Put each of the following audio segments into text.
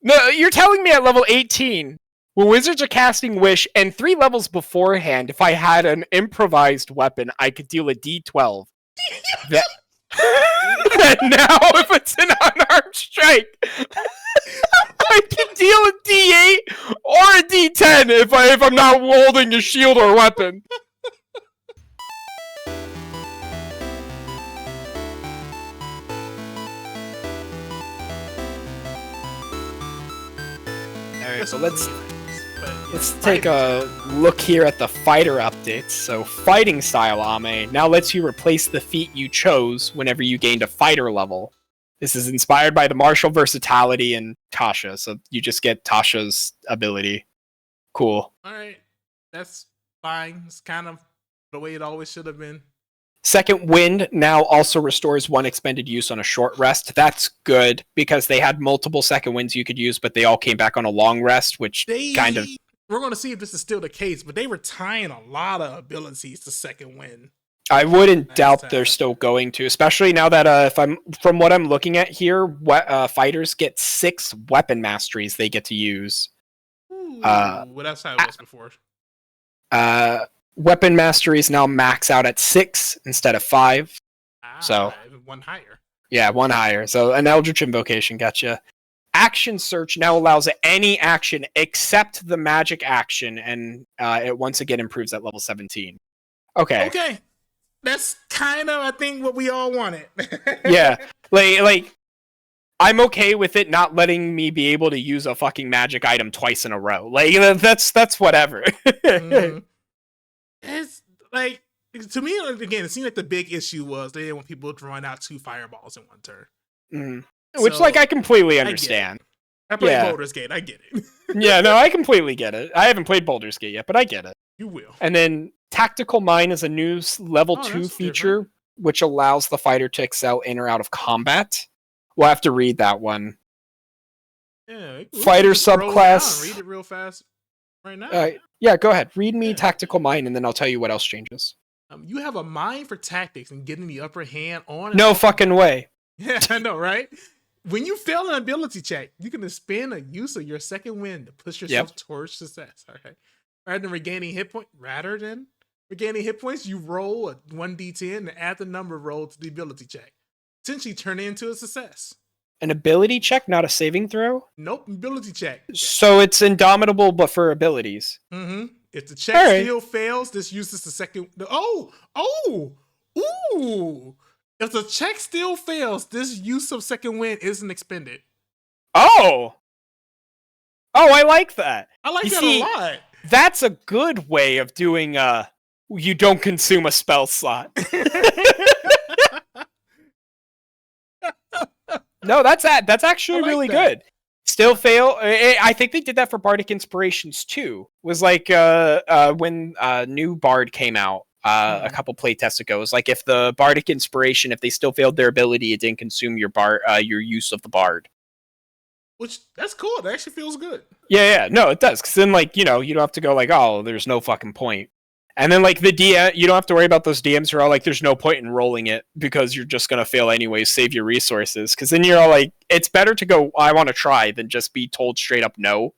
No, you're telling me at level 18, when wizards are casting Wish, and 3 levels beforehand, if I had an improvised weapon, I could deal a D12. That. And now, if it's an unarmed strike, I can deal a D8 or a D10 if I'm not holding a shield or a weapon. Alright, so let's take a look here at the fighter updates. So, fighting style Ame now lets you replace the feat you chose whenever you gained a fighter level. This is inspired by the martial versatility and Tasha, so you just get Tasha's ability. Cool. Alright, that's fine. It's kind of the way it always should have been. Second Wind now also restores 1 expended use on a short rest. That's good, because they had multiple Second Winds you could use, but they all came back on a long rest, which kind of... We're going to see if this is still the case, but they were tying a lot of abilities to Second Wind. I wouldn't doubt they're still going to, especially now that from what I'm looking at here, fighters get 6 weapon masteries they get to use. Ooh, well, that's how it was before. Weapon masteries now max out at 6 instead of 5. So 1 higher. Yeah, 1 higher. So an Eldritch Invocation, gotcha. Action Search now allows any action except the magic action, and it once again improves at level 17. Okay. That's kind of, I think, what we all wanted. Yeah. Like, I'm okay with it not letting me be able to use a fucking magic item twice in a row. Like, that's whatever. Mm-hmm. It's like, to me, again, it seemed like the big issue was they didn't want people drawing out 2 fireballs in 1 turn. Mm. Which, so, like, I completely understand. I played Baldur's Gate. I get it. Yeah, no, I completely get it. I haven't played Baldur's Gate yet, but I get it. You will. And then Tactical Mind is a new level 2 feature, which allows the fighter to excel in or out of combat. We'll have to read that one. Yeah. Fighter subclass. Read it real fast right now. Yeah, go ahead. Read me Tactical Mind, and then I'll tell you what else changes. You have a mind for tactics and getting the upper hand on... No fucking way. Yeah, I know, right? When you fail an ability check, you can expend a use of your Second Wind to push yourself towards success. All right. Rather than regaining hit points, you roll a 1d10 and add the number rolled to the ability check. Essentially turn it into a success. An ability check, not a saving throw? Nope, ability check. So it's Indomitable, but for abilities. Mm-hmm. If the check still fails, this uses the second... Ooh! If the check still fails, this use of Second Wind isn't expended. Oh, I like that. I like that a lot. That's a good way of doing you don't consume a spell slot. No, that's actually really good. Still fail. I think they did that for Bardic Inspirations too. Was like when new Bard came out. A couple playtests ago, is like if the Bardic Inspiration, if they still failed their ability, it didn't consume your your use of the Bard. Which, that's cool. That actually feels good. Yeah, no, it does. Because then, like, you don't have to go like, oh, there's no fucking point. And then, like, the DM, you don't have to worry about those DMs who are all like, there's no point in rolling it because you're just gonna fail anyways. Save your resources. Because then you're all like, it's better to go, I want to try, than just be told straight up no.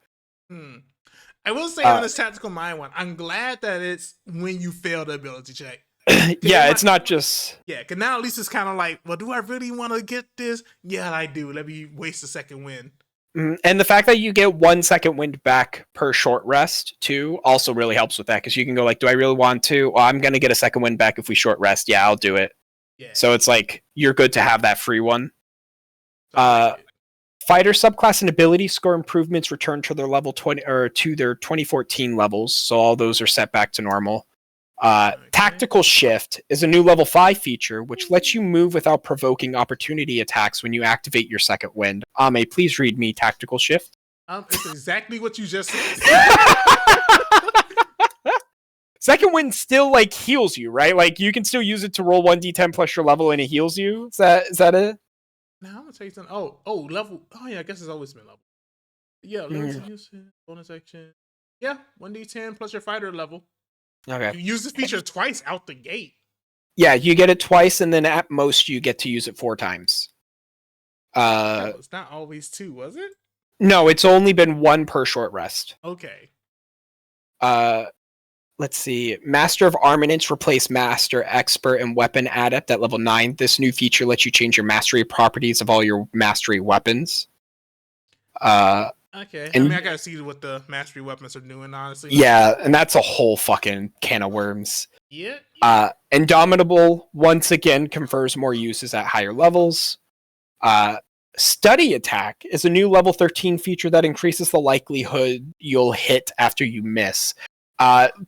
I will say on this Tactical Mind one, I'm glad that it's when you fail the ability check. Yeah, it's not just... Yeah, because now at least it's kind of like, well, do I really want to get this? Yeah, I do. Let me waste a Second Wind. And the fact that you get 1 Second Wind back per short rest, too, also really helps with that, because you can go like, do I really want to? Well, I'm going to get a Second Wind back if we short rest. Yeah, I'll do it. Yeah. So it's like, you're good to have that free one. Fighter subclass and ability score improvements return to their level 20 or to their 2014 levels, so all those are set back to normal. Tactical Shift is a new level 5 feature which lets you move without provoking opportunity attacks when you activate your Second Wind. Ame, please read me Tactical Shift. It's exactly what you just said. Second Wind still like heals you, right? Like you can still use it to roll 1d10 plus your level and it heals you. Is that it? Now I'm gonna tell you something. Oh, level. Oh yeah, I guess it's always been level. Yeah, bonus action. Yeah, 1d10 plus your fighter level. Okay. You use this feature twice out the gate. Yeah, you get it twice, and then at most you get to use it 4 times. It's not always 2, was it? No, it's only been one per short rest. Okay. Let's see. Master of Armaments replace Master, Expert, and Weapon Adept at level 9. This new feature lets you change your mastery properties of all your mastery weapons. Okay. And, I mean, I gotta see what the mastery weapons are doing, honestly. Yeah, and that's a whole fucking can of worms. Yeah. Indomitable, once again, confers more uses at higher levels. Study Attack is a new level 13 feature that increases the likelihood you'll hit after you miss.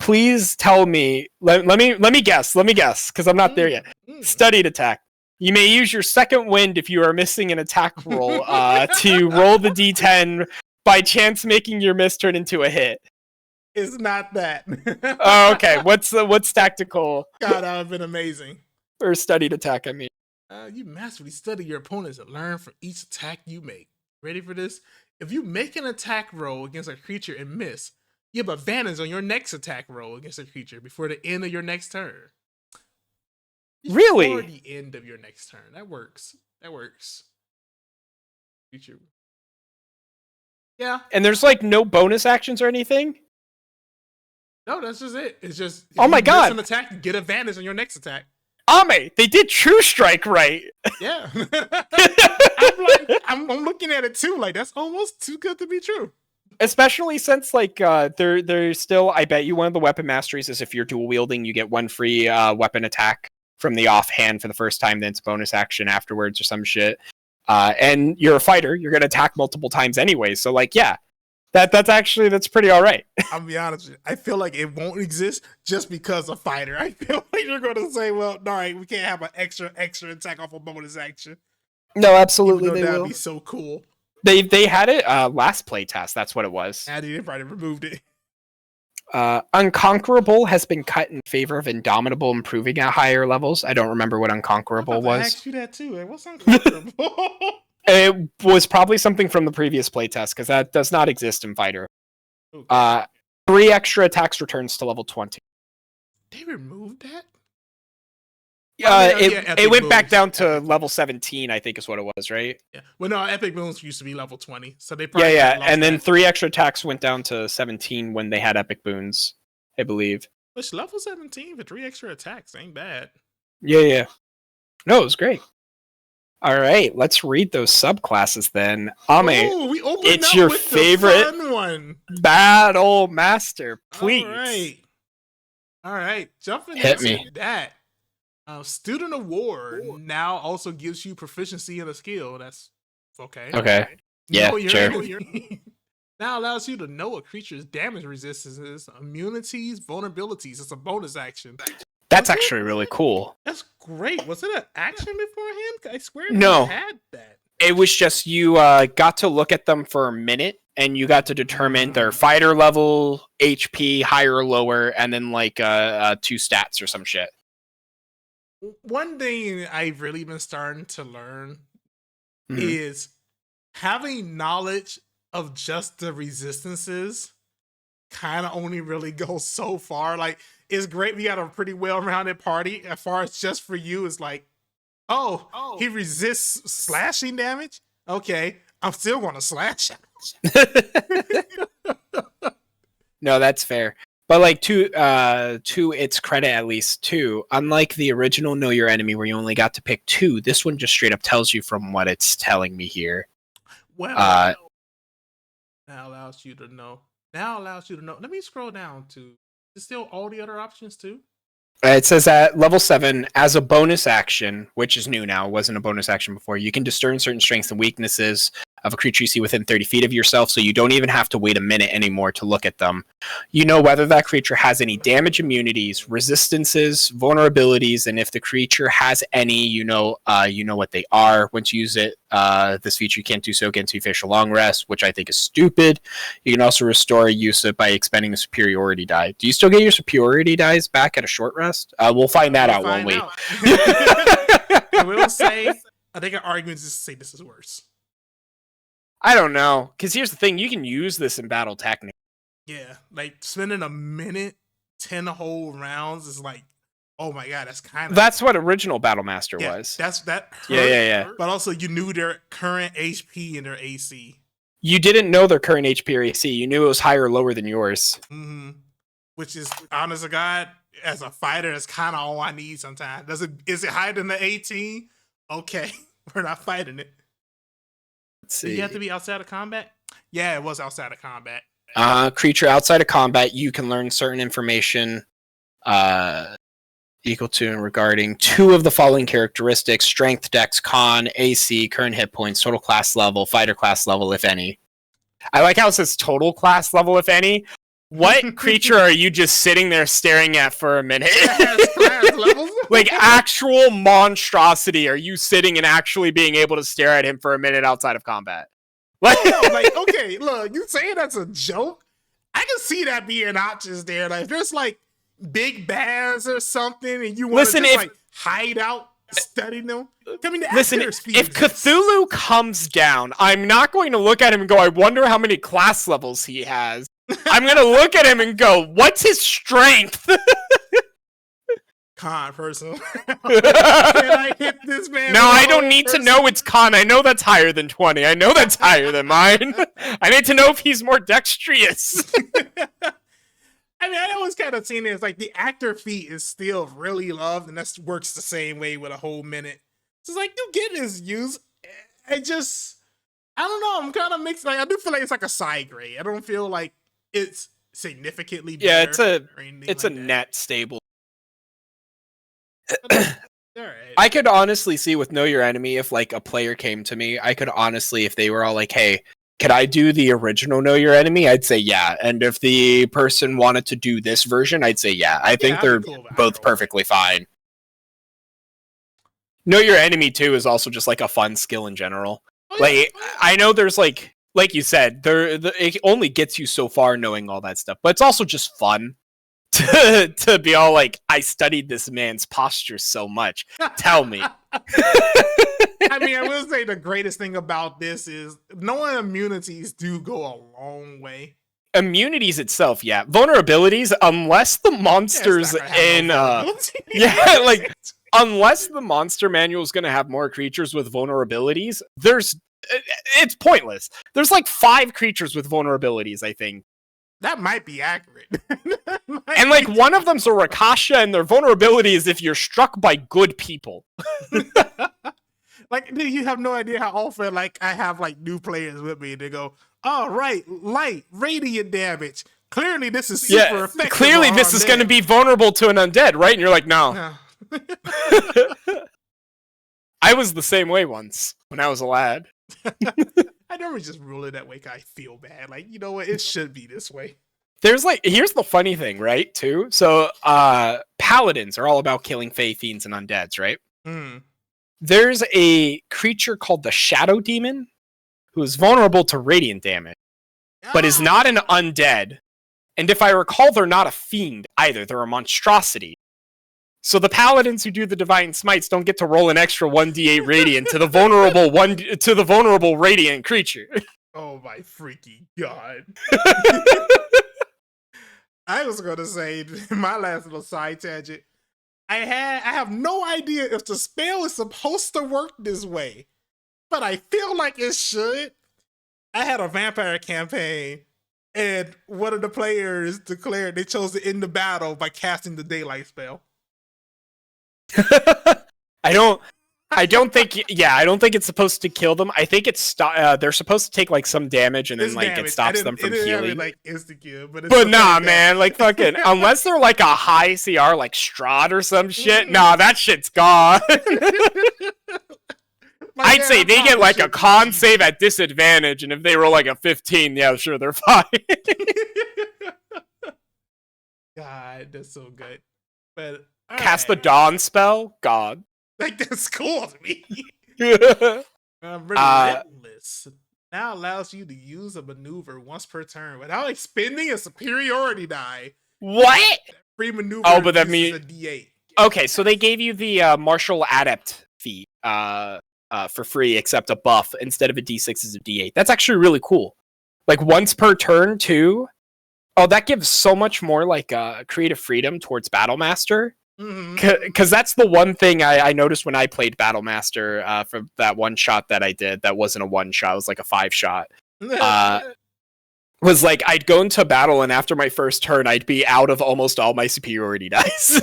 Please tell me. Let me guess, because I'm not there yet. Studied Attack. You may use your second wind if you are missing an attack roll to roll the d10, by chance making your miss turn into a hit. It's not that. Oh, okay. What's tactical? God, that would have been amazing. Or Studied Attack, I mean. You masterfully study your opponents and learn from each attack you make. Ready for this? If you make an attack roll against a creature and miss, you have advantage on your next attack roll against a creature before the end of your next turn. Really? Before the end of your next turn. That works. Creature. Yeah. And there's like no bonus actions or anything? No, that's just it. It's just oh my god, an attack, you get advantage on your next attack. Ame, they did True Strike right. Yeah. I'm looking at it too. Like, that's almost too good to be true. Especially since like there's still, I bet you one of the weapon masteries is if you're dual wielding, you get one free weapon attack from the offhand for the first time, then it's bonus action afterwards or some shit. And you're a fighter, you're gonna attack multiple times anyway. So like, yeah. That's pretty all right. I'll be honest with you. I feel like it won't exist just because of fighter. I feel like you're going to say, well, all right, we can't have an extra attack off a bonus action. No, absolutely, they that'd will. Be so cool. They had it last playtest. That's what it was. And they probably removed it. Unconquerable has been cut in favor of Indomitable improving at higher levels. I don't remember what Unconquerable was. I asked you that too. What's Unconquerable? It was probably something from the previous playtest, because that does not exist in Fighter. Okay. 3 extra attacks returns to level 20. They removed that? It went back down to level 17, I think is what it was, right? Yeah. Well, no, Epic Boons used to be level 20, so they probably and then 3 extra attacks went down to 17 when they had Epic Boons, I believe. Which level 17 for 3 extra attacks ain't bad. Yeah. No, it was great. All right, let's read those subclasses then. Ame, it's your favorite one. Battle Master, please. All right. Jumping Hit into me. that. Student Award now also gives you proficiency in a skill. That's okay. Okay. Yeah, sure. Now allows you to know a creature's damage resistances, immunities, vulnerabilities. It's a bonus action. That's actually really cool. That's great. Was it an action beforehand? I swear no. I had that. It was just you got to look at them for a minute, and you got to determine their fighter level, HP, higher or lower, and then like 2 stats or some shit. One thing I've really been starting to learn is having knowledge of just the resistances kind of only really goes so far. Like, it's great we got a pretty well-rounded party. As far as just for you, it's like, oh, he resists slashing damage? Okay, I'm still going to slash him. No, that's fair. But like to its credit, at least too, unlike the original Know Your Enemy where you only got to pick 2, this one just straight up tells you from what it's telling me here. Well, now allows you to know. Let me scroll down to. Is still all the other options too? It says at level 7, as a bonus action, which is new now, wasn't a bonus action before, you can discern certain strengths and weaknesses of a creature you see within 30 feet of yourself, so you don't even have to wait a minute anymore to look at them. You know whether that creature has any damage immunities, resistances, vulnerabilities, and if the creature has any, you know what they are. Once you use it, this feature you can't do so again until you finish a long rest, which I think is stupid. You can also restore use it by expending the superiority die. Do you still get your superiority dies back at a short rest? We'll find that out, won't we? I will say, I think our argument is to say this is worse. I don't know, because here's the thing: you can use this in battle technically. Yeah, like spending a minute, 10 whole rounds is like, oh my god, that's kind of. That's what original Battle Master was. That hurt, yeah. But also, you knew their current HP and their AC. You didn't know their current HP or AC. You knew it was higher or lower than yours. Mm-hmm. Which is, honest to God, as a fighter, that's kind of all I need sometimes. Is it higher than the 18? Okay, we're not fighting it. Let's see. Do you have to be outside of combat? Yeah, it was outside of combat. Creature outside of combat, you can learn certain information equal to and regarding 2 of the following characteristics: strength, dex, con, AC, current hit points, total class level, fighter class level, if any. I like how it says total class level, if any. What creature are you just sitting there staring at for a minute? Class levels? Like actual monstrosity. Are you sitting and actually being able to stare at him for a minute outside of combat? Like, okay, look, you saying that's a joke? I can see that being options there. Like, if there's like big bads or something, and you want to just like hide out, study them. I mean, listen, if Cthulhu comes down, I'm not going to look at him and go, I wonder how many class levels he has. I'm going to look at him and go, what's his strength? Con, person. Can I hit this man? No, I don't need to know it's con. I know that's higher than 20. I know that's higher than mine. I need to know if he's more dexterous. I mean, I always kind of seen it as like the actor feat is still really loved, and that works the same way with a whole minute. So it's like, you get his use. I don't know. I'm kind of mixed. Like, I do feel like it's like a side grade. I don't feel like it's significantly better. Yeah, it's a net stable. All right. I could honestly see with Know Your Enemy, if like a player came to me, I could honestly, if they were all like, hey, could I do the original Know Your Enemy? I'd say yeah. And if the person wanted to do this version, I'd say yeah. I think they're both perfectly fine. Know Your Enemy 2 is also just like a fun skill in general. Like, I know there's like you said, it only gets you so far knowing all that stuff, but it's also just fun to be all like, I studied this man's posture so much. Tell me. I mean, I will say the greatest thing about this is knowing immunities do go a long way. Immunities itself, yeah. Vulnerabilities, unless the monsters unless the monster manual is going to have more creatures with vulnerabilities, it's pointless. There's like 5 creatures with vulnerabilities, I think. That might be accurate. And like one of them's a Rakasha, and their vulnerability is if you're struck by good people. Like, you have no idea how often like I have like new players with me. They go, "Oh, right, light, radiant damage. Clearly, this is super effective. Clearly, this is going to be vulnerable to an undead, right?" And you're like, "No." I was the same way once when I was a lad. I never just rule it that way because I feel bad. Like, you know what? It should be this way. There's like, here's the funny thing, right? Too. So, paladins are all about killing fey, fiends, and undeads, right? Mm. There's a creature called the Shadow Demon who is vulnerable to radiant damage, but is not an undead. And if I recall, they're not a fiend either. They're a monstrosity. So the paladins who do the divine smites don't get to roll an extra 1d8 radiant to the vulnerable radiant creature. Oh my freaking god. I was gonna say, my last little side tangent, I have no idea if the spell is supposed to work this way, but I feel like it should. I had a vampire campaign, and one of the players declared they chose to end the battle by casting the daylight spell. I don't think it's supposed to kill them. I think they're supposed to take like some damage, and then it stops them from healing. Like instant kill, but nah, man, like fucking unless they're like a high CR like Strahd or some shit. Nah, that shit's gone. I'd say they get like a con save at disadvantage, and if they roll like a 15, yeah, sure, they're fine. God, that's so good. But cast the Dawn spell? God. Like, that's cool to me. Relentless now allows you to use a maneuver once per turn without expending a superiority die. What? Free maneuver. Oh, but that means a D8. Okay, so they gave you the martial adept feat for free, except a buff instead of a D6 is a D8. That's actually really cool. Like once per turn too. Oh, that gives so much more like creative freedom towards Battlemaster. Because that's the one thing I noticed when I played Battlemaster for that one shot that I did. That wasn't a one shot; it was like a 5 shot. was like I'd go into battle, and after my first turn, I'd be out of almost all my superiority dice.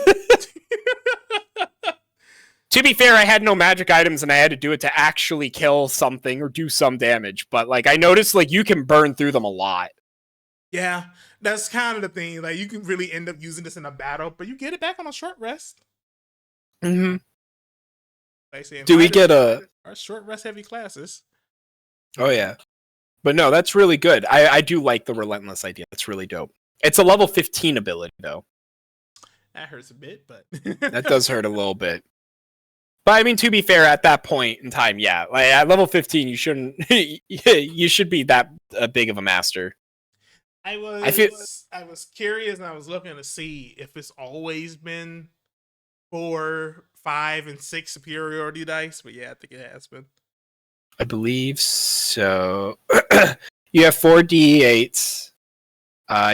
To be fair, I had no magic items, and I had to do it to actually kill something or do some damage. But like, I noticed like you can burn through them a lot. Yeah, that's kind of the thing. Like, you can really end up using this in a battle, but you get it back on a short rest. Mm-hmm. Like, do we get our short rest heavy classes? Oh yeah, but no, that's really good. I do like the relentless idea. It's really dope. It's a level 15 ability though. That hurts a bit, but that does hurt a little bit. But I mean, to be fair, at that point in time, yeah, like at level 15, you shouldn't. You should be that big of a master. I was curious, and I was looking to see if it's always been 4, 5, and 6 superiority dice. But yeah, I think it has been. I believe so. You have 4 D8s.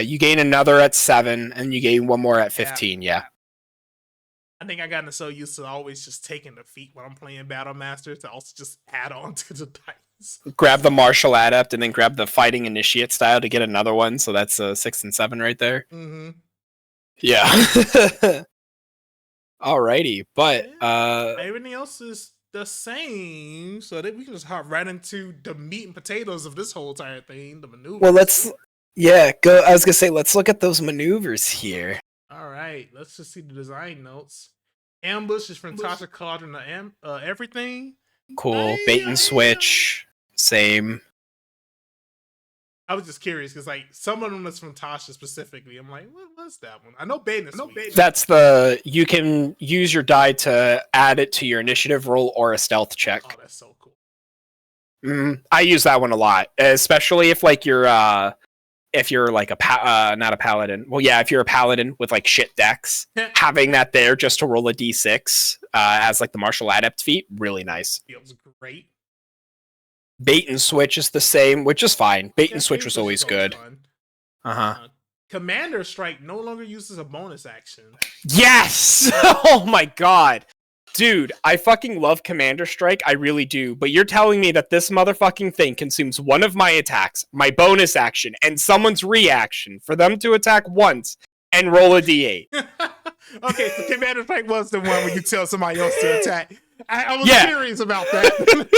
You gain another at 7, and you gain one more at 15. Yeah. I think I gotten so used to always just taking the feat when I'm playing Battle Master to also just add on to the dice. Grab the Martial Adept and then grab the Fighting Initiate style to get another one. So that's 6 and 7 right there. Mm-hmm. Yeah. Alrighty, but everything else is the same, so that we can just hop right into the meat and potatoes of this whole entire thing, the maneuvers. Well, go. I was gonna say, let's look at those maneuvers here. All right, let's just see the design notes. Ambush is from Tasha Cauldron to everything. Cool. Bait and switch. Same. I was just curious because like some of them is from Tasha specifically. I'm like, what was that one? I know bait and switch. That's you can use your die to add it to your initiative roll or a stealth check. Oh, that's so cool. I use that one a lot, especially if like you're like not a paladin. Well, yeah, if you're a paladin with like shit decks, having that there just to roll a d6 as like the martial adept feat, really nice. Feels great. Bait and switch is the same, which is fine. Bait and switch was always good. Commander Strike no longer uses a bonus action. Yes! Oh my god. Dude, I fucking love Commander Strike, I really do, but you're telling me that this motherfucking thing consumes one of my attacks, my bonus action, and someone's reaction for them to attack once and roll a d8. Okay, so Commander Strike was the one where you tell somebody else to attack. I was curious about that.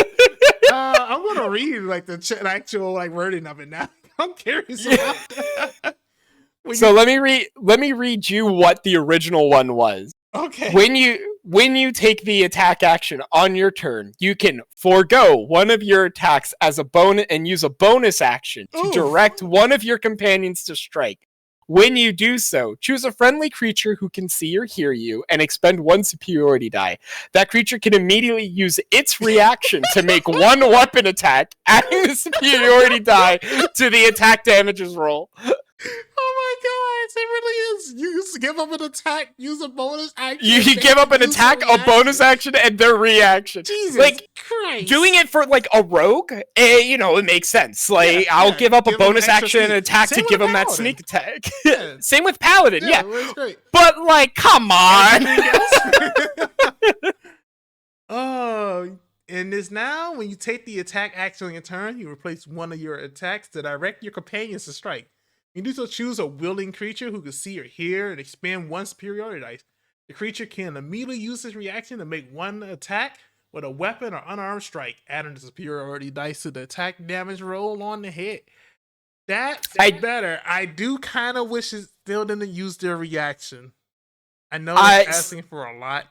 I'm gonna read like the actual like wording of it now. I'm curious about that. So let me read you what the original one was. Okay. When you take the attack action on your turn, you can forego one of your attacks as a bonus and use a bonus action to direct one of your companions to strike. When you do so, choose a friendly creature who can see or hear you and expend 1 superiority die. That creature can immediately use its reaction to make 1 weapon attack, adding the superiority die to the attack damages roll. Oh my god, it really is. You give up an attack, use a bonus action. You give up an attack, a bonus action, and their reaction. Jesus Christ. Doing it for like a rogue, it makes sense. Like, I'll give up a bonus action and attack to give them that sneak attack. Yeah. Same with Paladin, yeah. That's great. But like, come on. Oh, and this now, when you take the attack action on your turn, you replace one of your attacks to direct your companions to strike. You do so choose a willing creature who can see or hear and expend 1 superiority dice. The creature can immediately use his reaction to make 1 attack with a weapon or unarmed strike, adding the superiority dice to the attack damage roll on the hit. That's better. I do kind of wish it still didn't use their reaction. I know it's asking for a lot.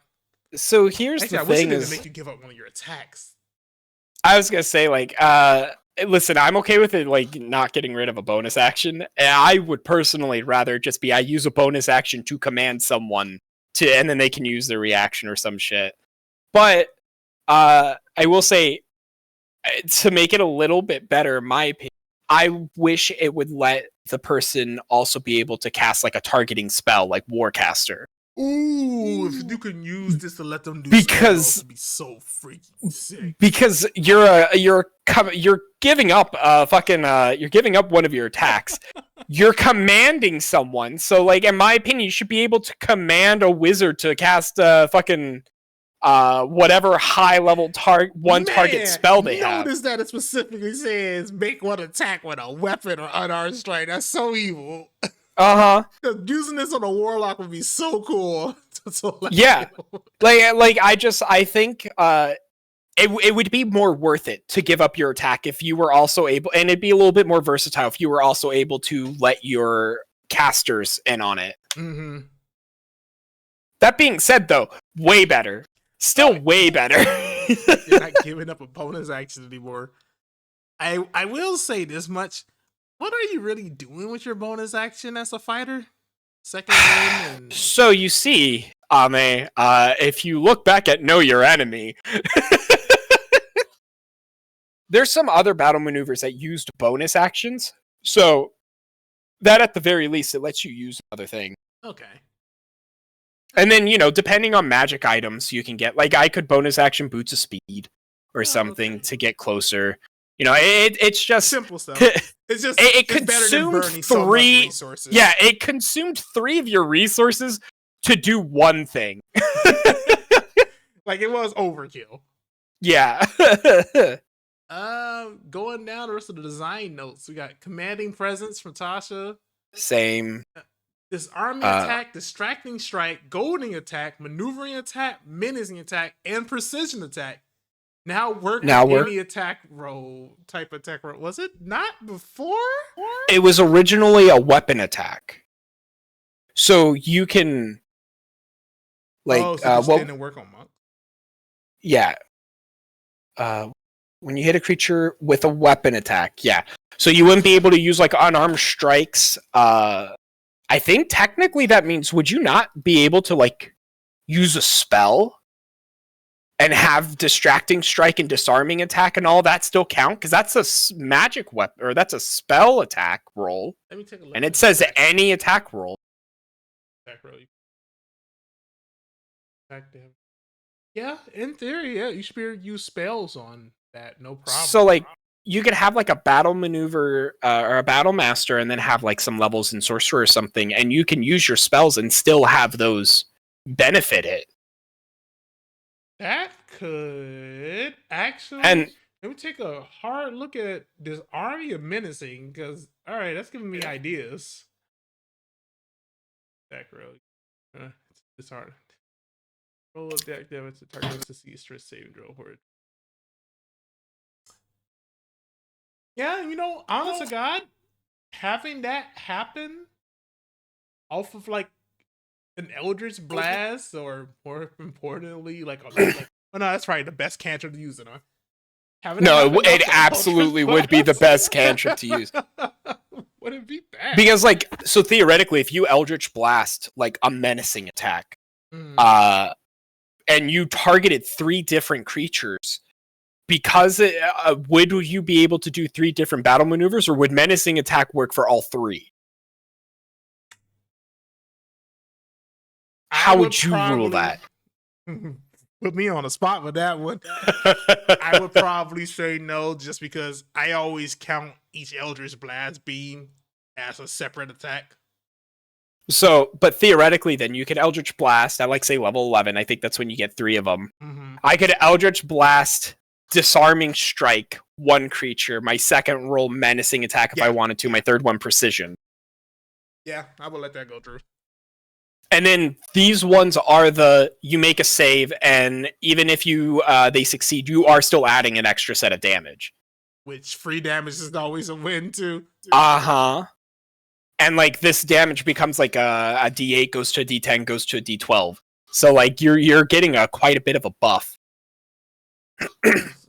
So here's the thing: I wish it didn't make you give up one of your attacks. I was gonna say, like, listen, I'm okay with it, like, not getting rid of a bonus action. I would personally rather just I use a bonus action to command someone and then they can use their reaction or some shit. But I will say, to make it a little bit better, in my opinion, I wish it would let the person also be able to cast like a targeting spell, like Warcaster. Ooh, if you can use this to let them do because it'd be so freaking sick. Because you're giving up you're giving up one of your attacks. You're commanding someone. So like in my opinion, you should be able to command a wizard to cast fucking whatever high level target spell they have. Notice that it specifically says make one attack with a weapon or unarmed strike. That's so evil. Using this on a warlock would be so cool. Yeah, I think it would be more worth it to give up your attack if you were also able, and it'd be a little bit more versatile if you were also able to let your casters in on it. Mm-hmm. That being said, though, way better. Still way better. You're not giving up a bonus action anymore. I will say this much. What are you really doing with your bonus action as a fighter? Second win and... So you see, Ame, if you look back at Know Your Enemy, there's some other battle maneuvers that used bonus actions. So that at the very least, it lets you use another thing. Okay. And then, depending on magic items, you can get, I could bonus action Boots of Speed or something to get closer. It's just simple stuff. It's just it consumed three resources. Yeah, it consumed 3 of your resources to do one thing. It was overkill. Yeah. Going down the rest of the design notes, we got commanding presence from Tasha. Same. Disarming attack, distracting strike, goading attack, maneuvering attack, menacing attack, and precision attack. Now work with any attack roll, type attack roll. Was it not before? It was originally a weapon attack. So you can didn't work on monk. Yeah. When you hit a creature with a weapon attack, yeah. So you wouldn't be able to use unarmed strikes. I think technically that means would you not be able to use a spell and have distracting strike and disarming attack and all that still count? Because that's a magic weapon, or that's a spell attack roll. Let me take a look. And it says any attack roll. Attack roll. Attack damage. Yeah, in theory, yeah, you should be able to use spells on that, no problem. So you could have a battle maneuver or a battle master, and then have some levels in sorcerer or something, and you can use your spells and still have those benefit it. That could actually. And let me take a hard look at this army of menacing, because that's giving me ideas. Attack roll. It's hard. Roll of deck damage to target to see stress saving throw. Yeah, honest to God, having that happen off of an Eldritch Blast, or more importantly, well, no, that's probably the best cantrip to use it on. It absolutely would be the best cantrip to use. Would it be bad? Because so theoretically, if you Eldritch Blast a menacing attack, and you targeted 3 different creatures, because would you be able to do 3 different battle maneuvers, or would menacing attack work for all 3? How would you rule that? Put me on the spot with that one. I would probably say no, just because I always count each Eldritch Blast beam as a separate attack. So, but theoretically, then you could Eldritch Blast at say level 11. I think that's when you get 3 of them. Mm-hmm. I could Eldritch Blast, disarming strike 1 creature. My second roll menacing attack if I wanted to. My third one precision. Yeah, I will let that go through. And then these ones are you make a save, and even if they succeed, you are still adding an extra set of damage. Which free damage is always a win too. And this damage becomes a D8 goes to a D10 goes to a D12. So you're getting quite a bit of a buff.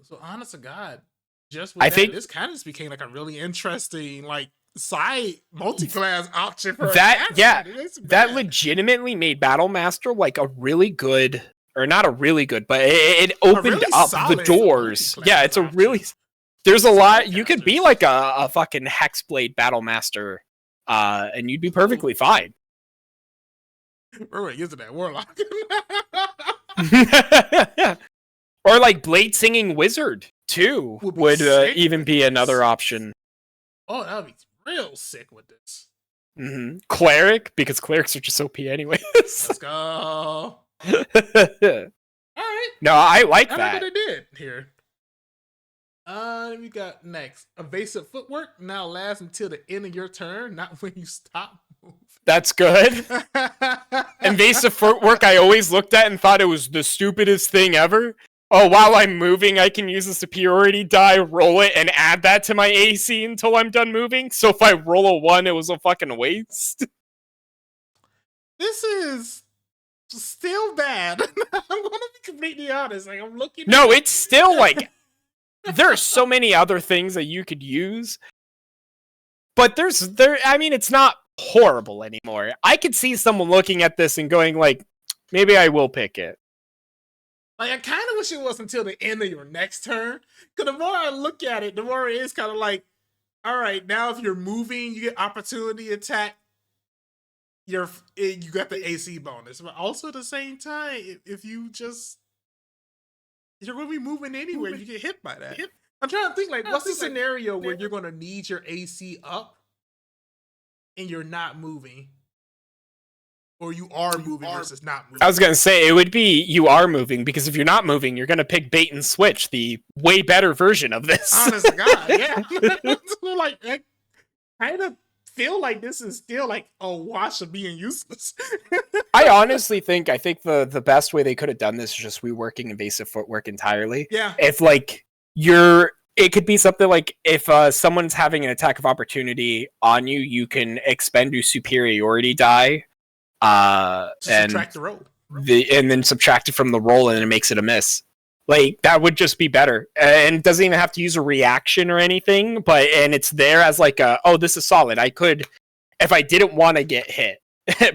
So honest to God, just with this kind of just became a really interesting side multi-class option for that. Yeah, that legitimately made Battle Master a really good, or not a really good, but it opened really up the doors. Yeah, it's a really. There's a lot. You could be a fucking Hexblade Battle Master, and you'd be perfectly fine. We're using that warlock. Or Blade Singing Wizard too would even be another option. Oh, that would be real sick with this. Mm-hmm. Cleric, because clerics are just OP anyways. Let's go. All right, No, I like I that. like what they did here. We got next. Evasive footwork now lasts until the end of your turn, not when you stop moving. That's good. Invasive footwork I always looked at and thought it was the stupidest thing ever. Oh, while I'm moving, I can use a superiority die, roll it, and add that to my AC until I'm done moving. So if I roll a 1, it was a fucking waste. This is still bad. I'm gonna be completely honest. Like, I'm looking. No, it's still like there are so many other things that you could use, but I mean, it's not horrible anymore. I could see someone looking at this and going like, maybe I will pick it. Like, I kind of wish it was until the end of your next turn. Because the more I look at it, the more it is kind of like, all right, now if you're moving, you get opportunity attack. You got the AC bonus. But also at the same time, if you're going to be moving anywhere, you get hit by that. I'm trying to think, like, what's the scenario where you're going to need your AC up and you're not moving? Or you are moving versus not moving. I was going to say, it would be you are moving, because if you're not moving, you're going to pick bait and switch, the way better version of this. Honest to God, yeah. Like, I kind of feel like this is still like a wash of being useless. I honestly think the best way they could have done this is just reworking invasive footwork entirely. Yeah. If like it could be something like if someone's having an attack of opportunity on you, you can expend your superiority die. And subtract the roll. And then subtract it from the roll, and it makes it a miss. Like, that would just be better. And it doesn't even have to use a reaction or anything, and it's there as like this is solid. I could, if I didn't want to get hit,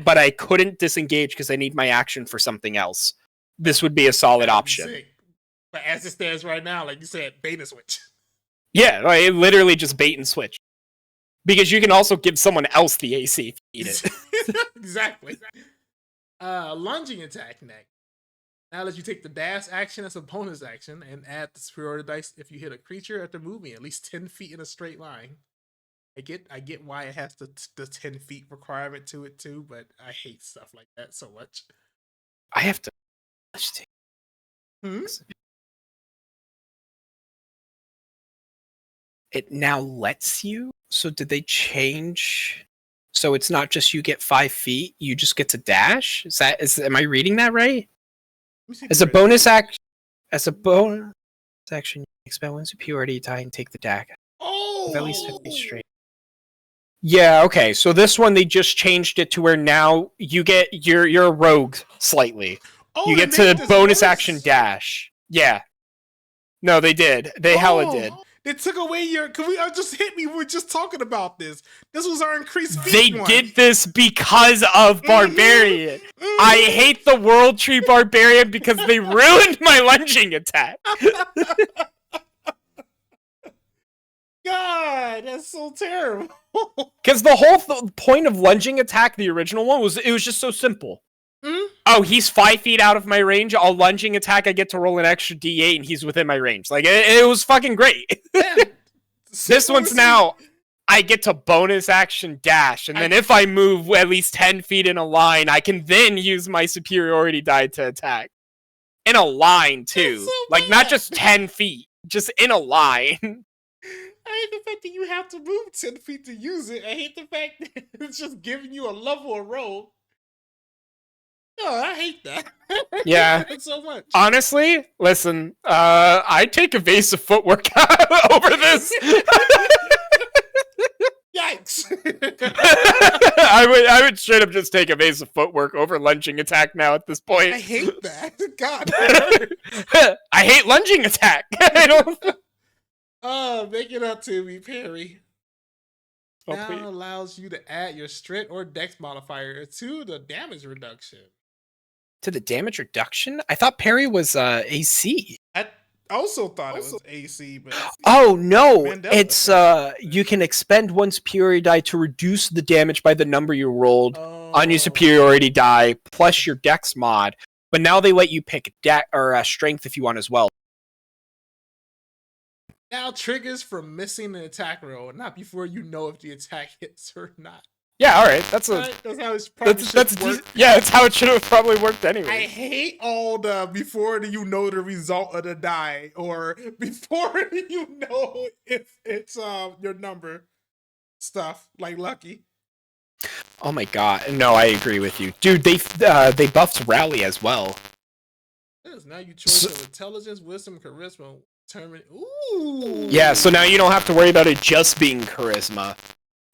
but I couldn't disengage because I need my action for something else, this would be a solid option. Sick. But as it stands right now, like you said, bait and switch. Yeah, like, it literally just bait and switch. Because you can also give someone else the AC if you need it. Exactly. Lunging attack next. Now that you take the dash action as a bonus action and add the superiority dice if you hit a creature after moving at least 10 feet in a straight line. I get why it has the 10 feet requirement to it too, but I hate stuff like that so much. I have to. It now lets you. So did they change? So it's not just you get 5 feet, you just get to dash? Am I reading that right? As a bonus action, you expel one superiority die and take the dash. Oh, at least 10 feet straight. Yeah, okay. So this one they just changed it to where now you get you're a rogue slightly. You get to bonus action dash. Yeah. No, they did. They hella did. They took away your. Just hit me? We're just talking about this. This was our increased feat. They did this because of Barbarian. I hate the World Tree Barbarian because they ruined my lunging attack. God, that's so terrible. Because the whole point of lunging attack, the original one, was just so simple. Oh, he's 5 feet out of my range. I'll lunging attack. I get to roll an extra D8, and he's within my range. Like, it was fucking great. This one's now, I get to bonus action dash, and then if I move at least 10 feet in a line, I can then use my superiority die to attack. In a line, too. So like, not just 10 feet. Just in a line. I hate the fact that you have to move 10 feet to use it. I hate the fact that it's just giving you a level of roll. Oh, I hate that. Yeah. So much. Honestly, listen, I take evasive footwork over this. Yikes. I would straight up just take evasive footwork over lunging attack now at this point. I hate that. God. I hate lunging attack. I don't. Make it up to me, Perry. Oh, now please. Allows you to add your strength or dex modifier to the damage reduction. To the damage reduction? I thought parry was AC. I also thought it was AC, but oh no, Mandela. It's you can expend one superiority die to reduce the damage by the number you rolled on your superiority die plus your dex mod. But now they let you pick strength if you want as well. Now triggers from missing an attack roll, not before you know if the attack hits or not. Yeah, all right. That's how it probably should work. Yeah, that's how it should have probably worked anyway. I hate all the before you know the result of the die, or before you know if it's your number stuff like Lucky. Oh my god, no, I agree with you, dude. They buffed Rally as well. Now you choice of intelligence, wisdom, charisma, determine. Ooh. Yeah, so now you don't have to worry about it just being charisma.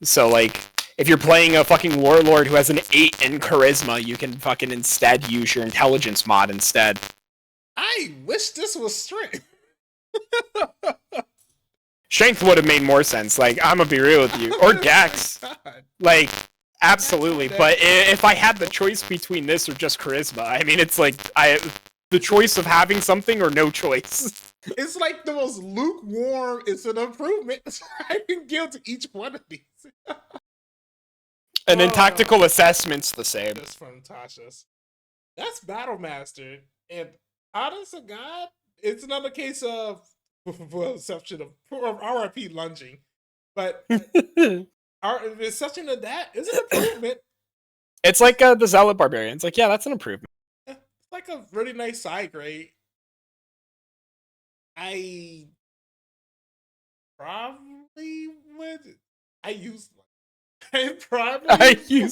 So like, if you're playing a fucking warlord who has an 8 in charisma, you can fucking instead use your intelligence mod instead. I wish this was strength. Strength would have made more sense. Like, I'm gonna be real with you, or Dex. Like, absolutely. But if I had the choice between this or just charisma, I mean, it's like the choice of having something or no choice. It's like the most lukewarm. It's an improvement. I can give to each one of these. And then tactical assessment's the same. That's from Tasha's. That's Battle Master. And honest to God, it's another case of, well, exception of RIP lunging. But our exception of that is an improvement. It's like the Zealot Barbarian. It's like, yeah, that's an improvement. It's like a really nice side grade. I probably would. I use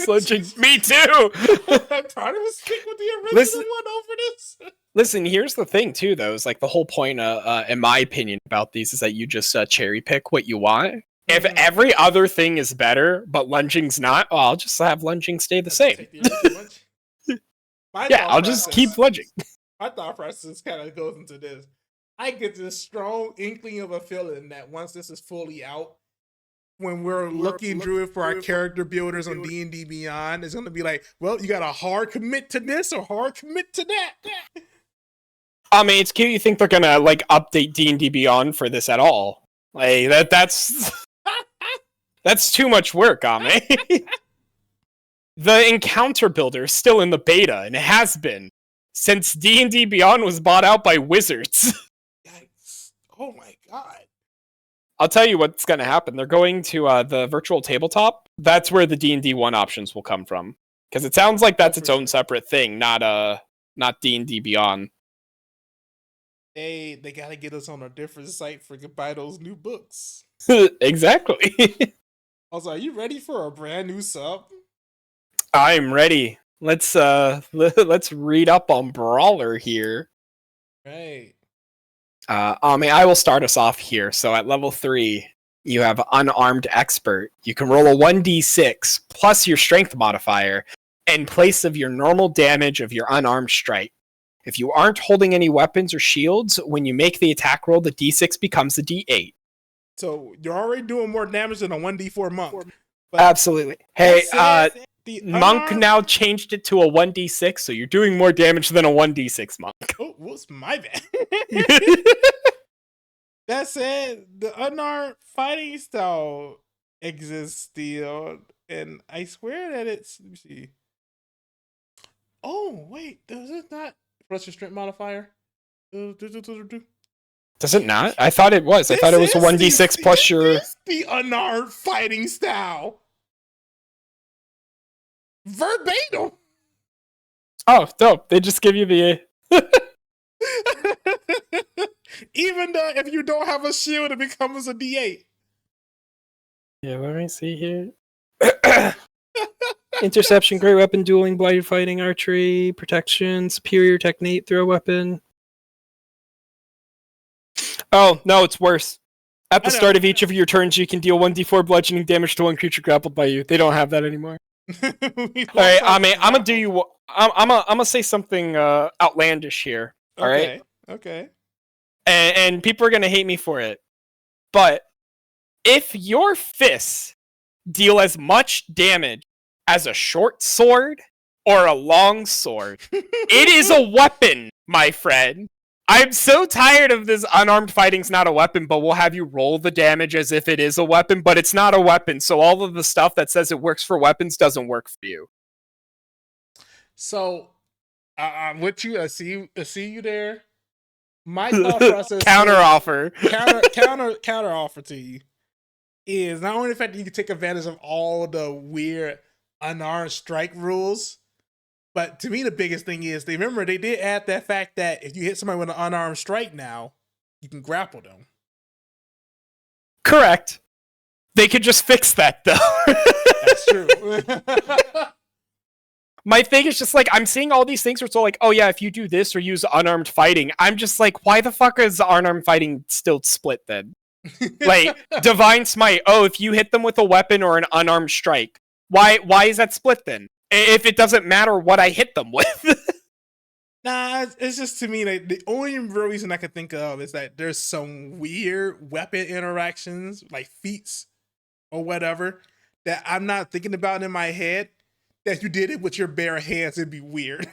lunging. Me too. I probably would stick with the original one over this. Listen, here's the thing too, though. Is like the whole point, in my opinion, about these is that you just cherry pick what you want. Mm-hmm. If every other thing is better, but lunging's not, I'll just have lunging stay the same. Yeah, I'll just keep lunging. My thought process kind of goes into this. I get this strong inkling of a feeling that once this is fully out, when we're looking through it for our character builders on D&D Beyond, it's going to be like, well, you got a hard commit to this or hard commit to that. I mean, it's cute you think they're going to like update D&D Beyond for this at all. Like that's too much work, Ame. The encounter builder is still in the beta, and it has been since D&D Beyond was bought out by Wizards. Yikes. Oh my god. I'll tell you what's going to happen. They're going to the virtual tabletop. That's where the D&D 1 options will come from. Because it sounds like that's its own separate thing, not D&D Beyond. They got to get us on a different site for to buy those new books. Exactly. Also, are you ready for a brand new sub? I'm ready. Let's read up on Brawler here. Right. I will start us off here. So at level 3, you have Unarmed Expert. You can roll a 1d6 plus your strength modifier in place of your normal damage of your unarmed strike. If you aren't holding any weapons or shields, when you make the attack roll, the d6 becomes a d8. So you're already doing more damage than a 1d4 monk. Absolutely. Hey, monk now changed it to a 1d6, so you're doing more damage than a 1d6 monk. Oh, what's my bad? That said, the unarmed fighting style exists still, and I swear that it's. Let me see. Oh wait, does it not plus your strength modifier? Does it not? I thought it was. I thought it was a 1d6 plus your. This is the unarmed fighting style. Verbatim. Oh, dope. They just give you the. Even though if you don't have a shield, it becomes a D8. Yeah, let me see here. Interception, great weapon, dueling, blighted fighting, archery, protection, superior technique, throw weapon. Oh, no, it's worse. At the start of each of your turns, you can deal 1d4 bludgeoning damage to one creature grappled by you. They don't have that anymore. Alright, I'm gonna do you. I'm gonna say something outlandish here. Alright? Okay. And people are gonna hate me for it. But if your fists deal as much damage as a short sword or a long sword, it is a weapon, my friend. I'm so tired of this unarmed fighting's not a weapon, but we'll have you roll the damage as if it is a weapon, but it's not a weapon, so all of the stuff that says it works for weapons doesn't work for you. So, I'm with you. I see you there. My thought process counter offer to you. is not only the fact that you can take advantage of all the weird unarmed strike rules, but to me the biggest thing is they did add that fact that if you hit somebody with an unarmed strike now, you can grapple them. Correct. They could just fix that though. That's true. My thing is just like, I'm seeing all these things where it's all like, oh yeah, if you do this or use unarmed fighting, I'm just like, why the fuck is unarmed fighting still split then? Like, Divine Smite, oh, if you hit them with a weapon or an unarmed strike, why is that split then? If it doesn't matter what I hit them with. Nah, it's just, to me, like, the only real reason I can think of is that there's some weird weapon interactions, like feats or whatever, that I'm not thinking about in my head. That you did it with your bare hands, it'd be weird.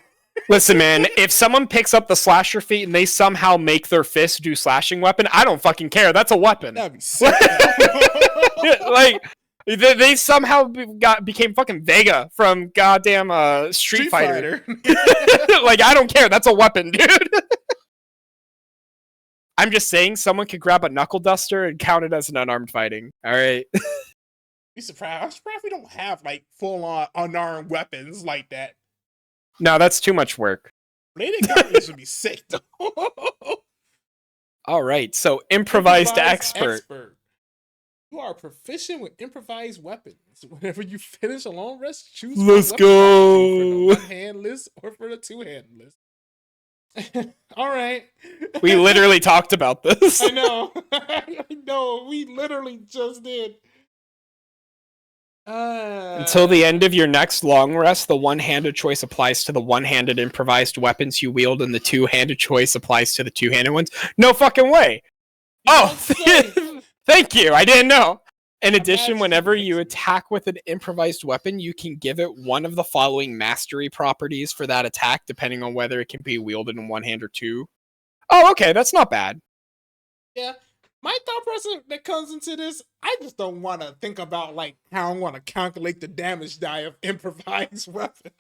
Listen, man, if someone picks up the slasher feat and they somehow make their fist do slashing weapon, I don't fucking care. That's a weapon. That'd be sick. Like, they somehow became fucking Vega from goddamn Street Fighter. Like, I don't care. That's a weapon, dude. I'm just saying someone could grab a knuckle duster and count it as an unarmed fighting. All right. Be surprised. I'm surprised we don't have like full-on unarmed weapons like that. No, that's too much work. Bladed guardians would be sick though. All right, so improvised expert. You are proficient with improvised weapons. Whenever you finish a long rest, choose Let's one go. for the one-hand list or for the two-hand list. All right. We literally talked about this. I know. I know. We literally just did. Until the end of your next long rest, the one-handed choice applies to the one-handed improvised weapons you wield, and the two-handed choice applies to the two-handed ones. No fucking way! Oh, thank you. I didn't know. In addition, whenever you attack with an improvised weapon, you can give it one of the following mastery properties for that attack, depending on whether it can be wielded in one hand or two. Oh, okay, that's not bad. Yeah. My thought process that comes into this, I just don't want to think about like how I want to calculate the damage die of improvised weapon.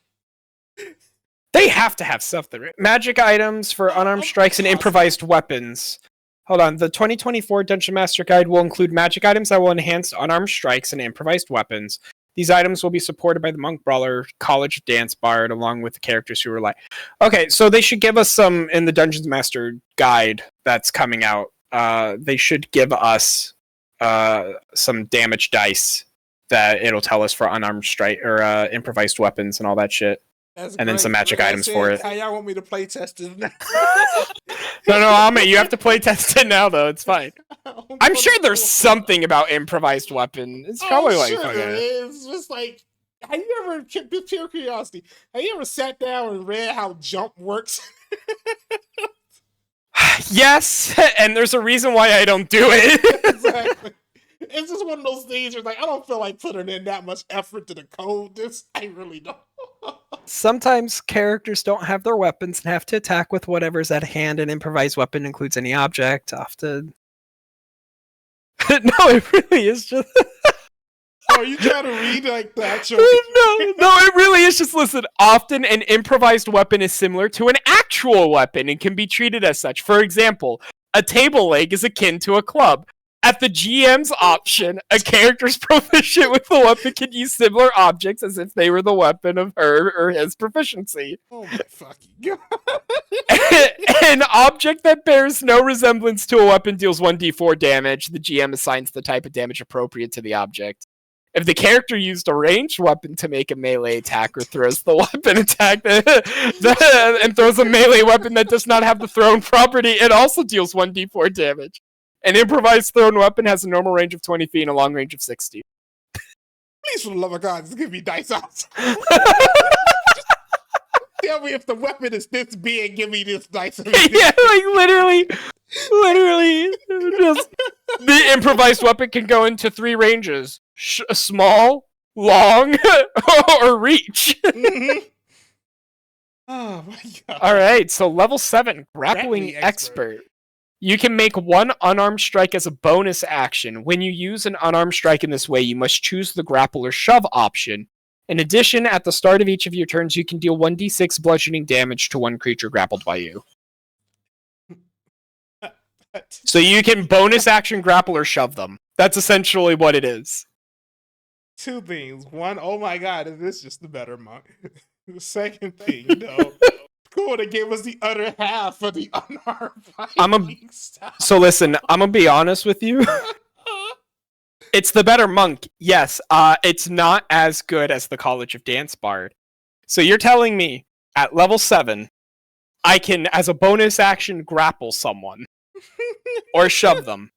They have to have stuff there. Magic items for unarmed strikes and improvised weapons. Hold on. The 2024 Dungeon Master Guide will include magic items that will enhance unarmed strikes and improvised weapons. These items will be supported by the Monk Brawler, College Dance Bard, along with the characters who rely. Okay, so they should give us some in the Dungeon Master Guide that's coming out. They should give us some damage dice that it'll tell us for unarmed strike or improvised weapons and all that shit. And then some magic items for it. How y'all want me to play test it now? No, Ame, you have to play test it now, though. It's fine. I'm sure there's something about improvised weapon. It's probably like... Sure it's just like... Have you ever, just pure curiosity, have you ever sat down and read how jump works? Yes, and there's a reason why I don't do it. Exactly. It's just one of those things where like I don't feel like putting in that much effort to decode this. I really don't. Sometimes characters don't have their weapons and have to attack with whatever's at hand. An improvised weapon includes any object. Often. No, it really is just... Oh, are you trying to read like that? No, it really is just, listen, often an improvised weapon is similar to an actual weapon and can be treated as such. For example, a table leg is akin to a club. At the GM's option, a character's proficient with the weapon can use similar objects as if they were the weapon of her or his proficiency. Oh my fucking god. An object that bears no resemblance to a weapon deals 1d4 damage. The GM assigns the type of damage appropriate to the object. If the character used a ranged weapon to make a melee attack or throws the weapon attack and throws a melee weapon that does not have the thrown property, it also deals 1d4 damage. An improvised thrown weapon has a normal range of 20 feet and a long range of 60. Please, for the love of God, just give me dice out. Tell me if the weapon is this big, give me this dice. Yeah, like literally, just the improvised weapon can go into 3 ranges: small, long, or reach. Mm-hmm. Oh my god! All right, so level 7, grappling expert. You can make one unarmed strike as a bonus action. When you use an unarmed strike in this way, you must choose the grapple or shove option. In addition, at the start of each of your turns, you can deal 1d6 bludgeoning damage to one creature grappled by you. So you can bonus action grapple or shove them. That's essentially what it is. Two things. One, oh my god, is this just the better monk? The second thing, no. Cool, they gave us the other half of the unarmed fighting style. So listen, I'm gonna be honest with you. It's the better monk, yes. It's not as good as the College of Dance Bard. So you're telling me at level 7, I can, as a bonus action, grapple someone or shove them.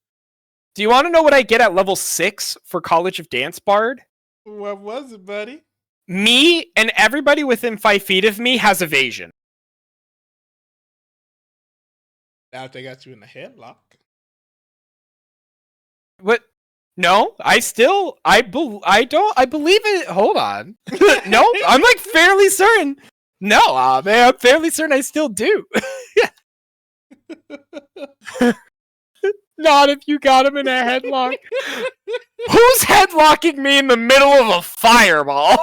Do you want to know what I get at level 6 for College of Dance Bard? What was it, buddy? Me and everybody within 5 feet of me has evasion. Now they got you in the headlock. What? No, I believe it. Hold on. No, I'm like fairly certain. No, man, I'm fairly certain I still do. Not if you got him in a headlock. Who's headlocking me in the middle of a fireball?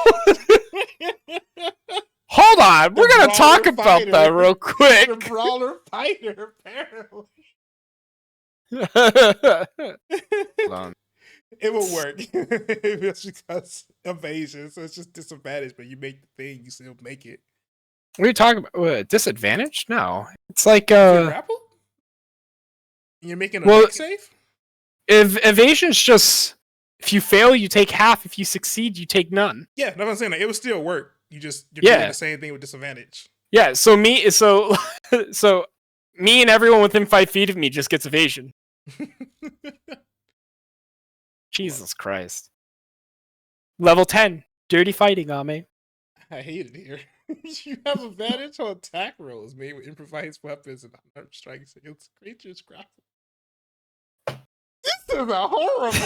Hold on, we're gonna talk about that real quick. The brawler fighter, apparently. Hold on. It will work. It's because evasion, so it's just disadvantage, but you make the thing, you still make it. What are you talking about? What, disadvantage? No. It's like grapple? You're making a big save? If evasion's just, if you fail, you take half. If you succeed, you take none. Yeah, that's what I'm saying. Like, it will still work. You're doing the same thing with disadvantage. Yeah, so me and everyone within 5 feet of me just gets evasion. Jesus Christ. Level 10. Dirty fighting, Ame. I hate it here. You have advantage on attack rolls made with improvised weapons and unarmed strikes against creatures grappled. This is a horrible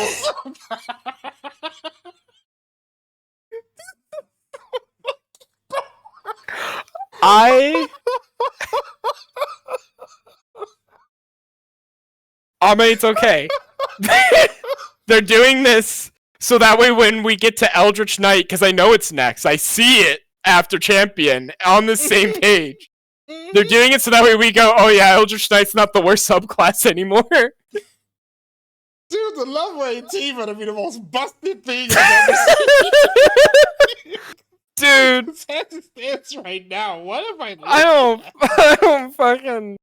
Ame, it's okay. They're doing this so that way when we get to Eldritch Knight, because I know it's next, I see it after Champion on the same page. They're doing it so that way we go, oh yeah, Eldritch Knight's not the worst subclass anymore. Dude, the level 18 would be the most busted thing I've ever seen. Dude. As it stands right now, what am I I don't fucking...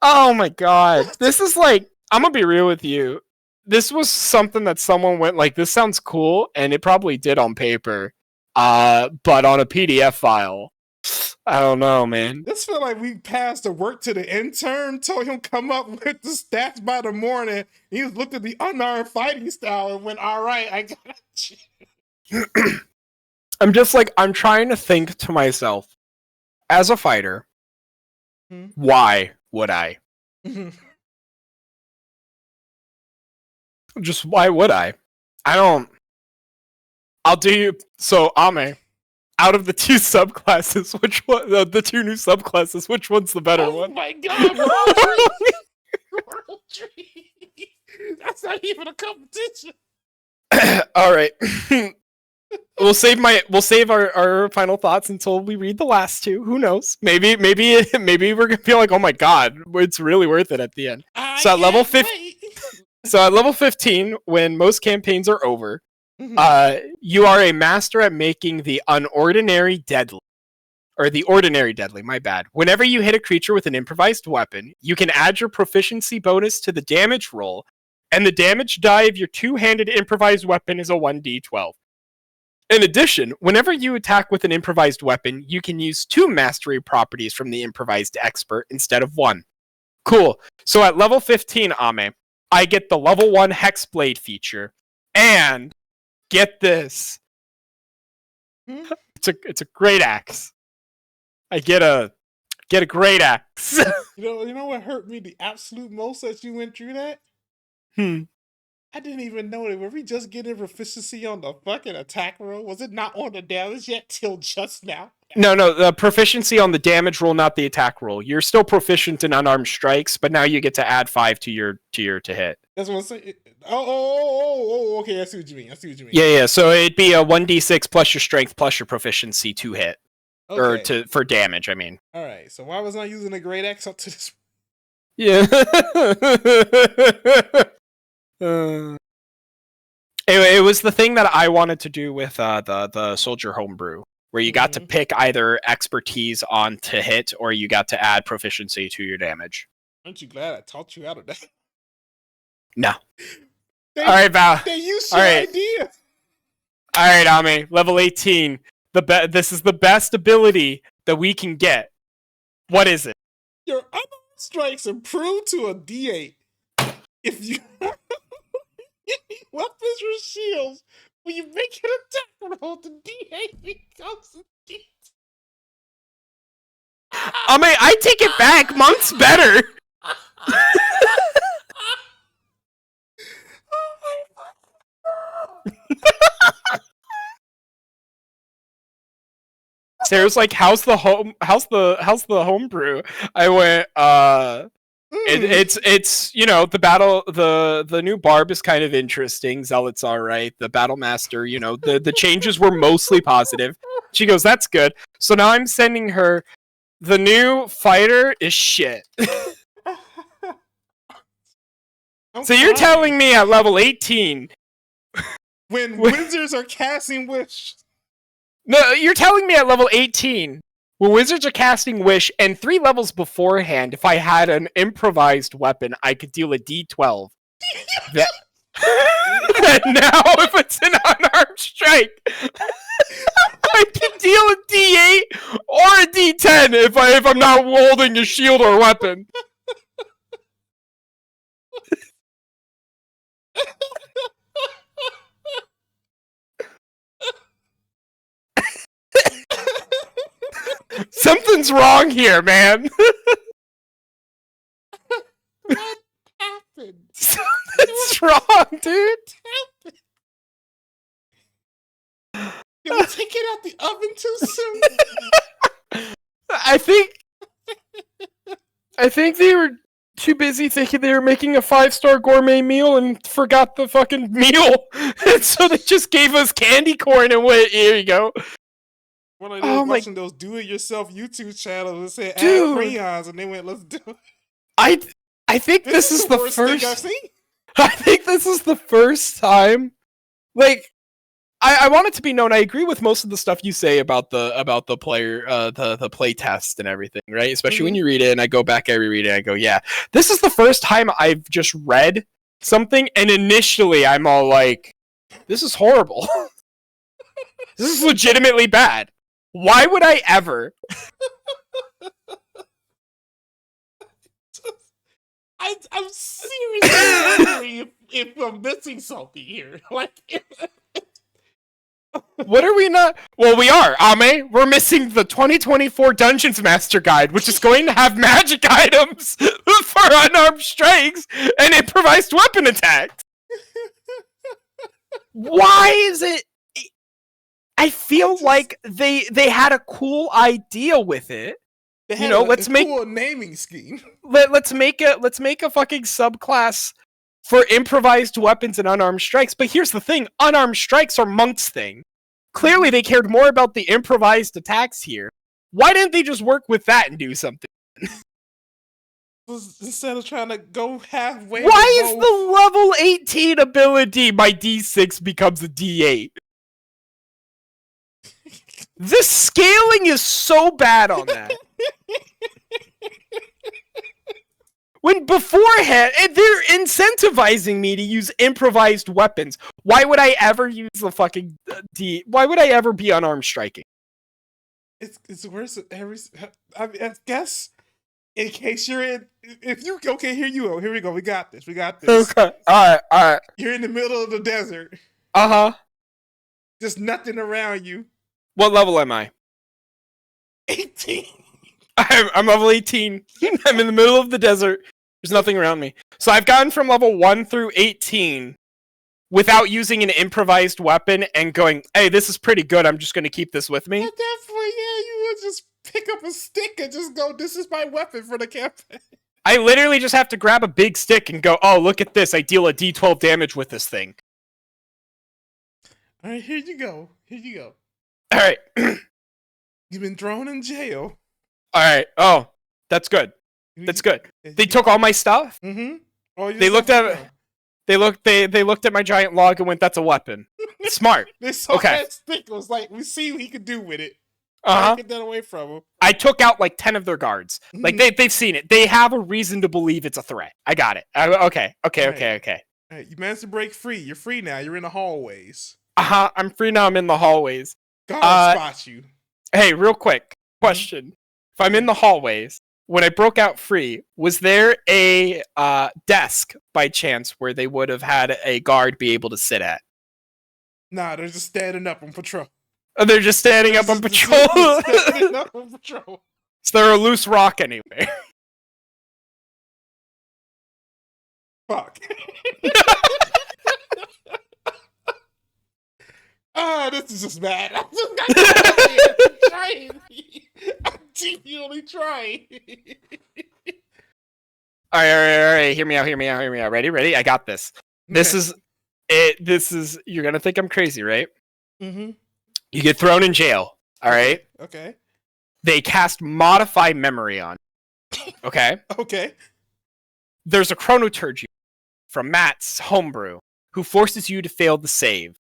Oh my god. This is like, I'm gonna be real with you. This was something that someone went like, this sounds cool, and it probably did on paper. But on a PDF file, I don't know, man. This feel like we passed the work to the intern, told him come up with the stats by the morning. He looked at the unarmed fighting style and went, all right, I got you. I'm just like, I'm trying to think to myself, as a fighter, why would I? Just why would I? I'll do you. So, Ame, out of the two subclasses, which one? The two new subclasses, which one's the better one? Oh my god! World Tree. That's not even a competition. All right. We'll save our final thoughts until we read the last two. Who knows? Maybe we're gonna feel like, oh my god, it's really worth it at the end. So at level 15, when most campaigns are over, you are a master at making the unordinary deadly. Or the ordinary deadly, my bad. Whenever you hit a creature with an improvised weapon, you can add your proficiency bonus to the damage roll, and the damage die of your two-handed improvised weapon is a 1d12. In addition, whenever you attack with an improvised weapon, you can use 2 mastery properties from the improvised expert instead of 1. Cool. So at level 15, Ame, I get the level 1 Hexblade feature, and get this. It's a great axe. I get a great axe. You know what hurt me the absolute most as you went through that? I didn't even know that. Were we just getting proficiency on the fucking attack roll? Was it not on the damage yet till just now? No, the proficiency on the damage roll, not the attack roll. You're still proficient in unarmed strikes, but now you get to add 5 to your to hit. That's what I'm saying. Oh, okay. I see what you mean. Yeah. So it'd be a 1d6 plus your strength plus your proficiency to hit, or for damage. I mean. All right. So why was I using a great axe up to this? Yeah. It was the thing that I wanted to do with the soldier homebrew, where you got to pick either expertise on to hit, or you got to add proficiency to your damage. Aren't you glad I taught you out of that? No. All right, Val. They used your idea. All right, Ame. Level 18. This is the best ability that we can get. What is it? Your unarmed strikes improve to a D8. If you weapons or shields, when you make an attack roll, the D8 becomes a D10. Ame, I take it back. Monk's better. Sarah's like, how's the homebrew? I went, it's you know, the new barb is kind of interesting. Zealot's alright. The battle master, you know, the changes were mostly positive. She goes, that's good. So now I'm sending her the new fighter is shit. So you're telling me at level 18 when wizards are casting wish. No, you're telling me at level 18, when wizards are casting wish, and 3 levels beforehand, if I had an improvised weapon, I could deal a D12. And now, if it's an unarmed strike, I can deal a D8 or a D10 if I'm not holding a shield or a weapon. Something's wrong here, man. What happened? Something's wrong, dude. Did we take it out the oven too soon? I think they were too busy thinking they were making a 5-star gourmet meal and forgot the fucking meal. And so they just gave us candy corn and went, here you go. One of those watching those do-it-yourself YouTube channels that said add crayons, and they went, let's do it. I think this is the worst first thing I've seen. I think this is the first time. Like, I want it to be known. I agree with most of the stuff you say about the player, the play test and everything, right? Especially when you read it, and I go back, I reread it, and I go, yeah, this is the first time I've just read something, and initially I'm all like, this is horrible. This is legitimately bad. Why would I ever? I'm seriously wondering if I'm missing something here. Like, what are we not? Well, we are, Ame. We're missing the 2024 Dungeons Master Guide, which is going to have magic items for unarmed strikes and improvised weapon attacks. Why is it? I feel like they had a cool idea with it. You know, let's make a naming scheme. Let's make a fucking subclass for improvised weapons and unarmed strikes. But here's the thing: unarmed strikes are Monk's thing. Clearly, they cared more about the improvised attacks here. Why didn't they just work with that and do something? Instead of trying to go halfway. Why is the level 18 ability my D6 becomes a D8? The scaling is so bad on that. When beforehand, and they're incentivizing me to use improvised weapons. Why would I ever use the fucking D? Why would I ever be unarmed striking? It's worse than every. I guess in case you're in, if you okay, here you go. Here we go. We got this. Okay. All right. You're in the middle of the desert. Just nothing around you. What level am I? 18. I'm level 18. I'm in the middle of the desert. There's nothing around me. So I've gone from level 1 through 18 without using an improvised weapon and going, hey, this is pretty good. I'm just going to keep this with me. At that point, yeah, you would just pick up a stick and just go, this is my weapon for the campaign. I literally just have to grab a big stick and go, oh, look at this. I deal a D12 damage with this thing. All right, here you go. All right. You've been thrown in jail. All right. Oh, that's good. That's good. They took all my stuff? Mm-hmm. They looked at it. They looked at my giant log and went, "That's a weapon." Smart. They saw Okay. that stick. Was like, we see what he could do with it. Get that away from him. I took out like 10 of their guards. Like they've seen it. They have a reason to believe it's a threat. I got it. Okay. Right, you managed to break free. You're free now. You're in the hallways. I'm free now. I'm in the hallways. Guard spots you. Hey, real quick question: if I'm in the hallways, when I broke out free, was there a desk by chance where they would have had a guard be able to sit at? Nah, they're just standing up on patrol. Oh, they're just standing up on patrol. Standing up on patrol. So they're a loose rock anyway. Fuck. This is just bad. I'm trying. I'm genuinely trying. All right. Hear me out. Ready? I got this. This is it. You're gonna think I'm crazy, right? Mm-hmm. You get thrown in jail. All right. Okay. They cast Modify Memory on you. Okay. Okay. There's a chronoturgy from Matt's homebrew who forces you to fail the save.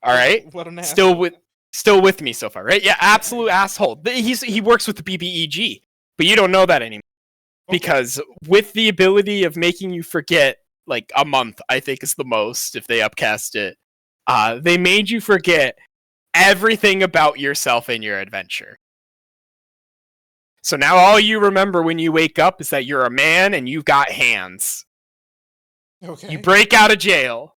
All right. What an asshole. Still with me so far, right? Yeah, absolute asshole. He works with the BBEG, but you don't know that anymore because with the ability of making you forget like a month, I think is the most if they upcast it. They made you forget everything about yourself and your adventure. So now all you remember when you wake up is that you're a man and you've got hands. Okay. You break out of jail.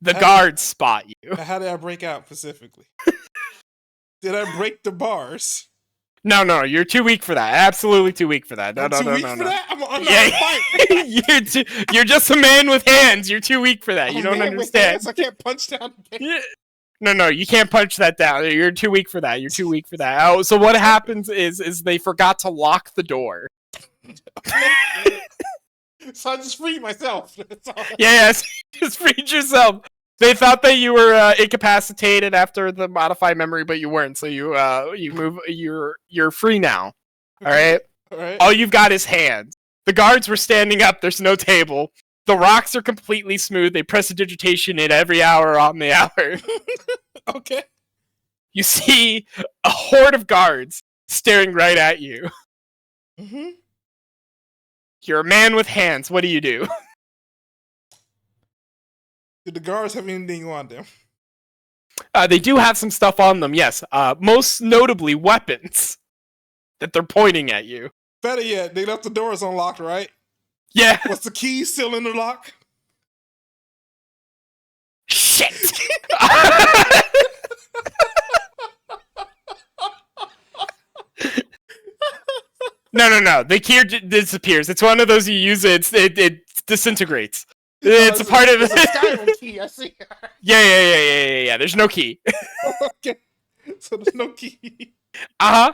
The guards spot you. How did I break out specifically? Did I break the bars? No, you're too weak for that. Absolutely too weak for that. No. You're just a man with hands. You're too weak for that. You don't understand. I can't punch down. No, you can't punch that down. You're too weak for that. Oh, so what happens is they forgot to lock the door. So I just freed myself. Yes, just freed yourself. They thought that you were incapacitated after the Modify Memory, but you weren't. So you move. You're free now. All right. All you've got is hands. The guards were standing up. There's no table. The rocks are completely smooth. They press digitation in every hour on the hour. Okay. You see a horde of guards staring right at you. Mm-hmm. You're a man with hands. What do you do? Did the guards have anything on them? They do have some stuff on them, yes. Most notably, weapons that they're pointing at you. Better yet, they left the doors unlocked, right? Yeah. Was the key still in the lock? Shit! No. The key disappears. It's one of those you use it disintegrates. It's a part of it. It's a Skyrim key, I see. Yeah. There's no key. Okay. So there's no key.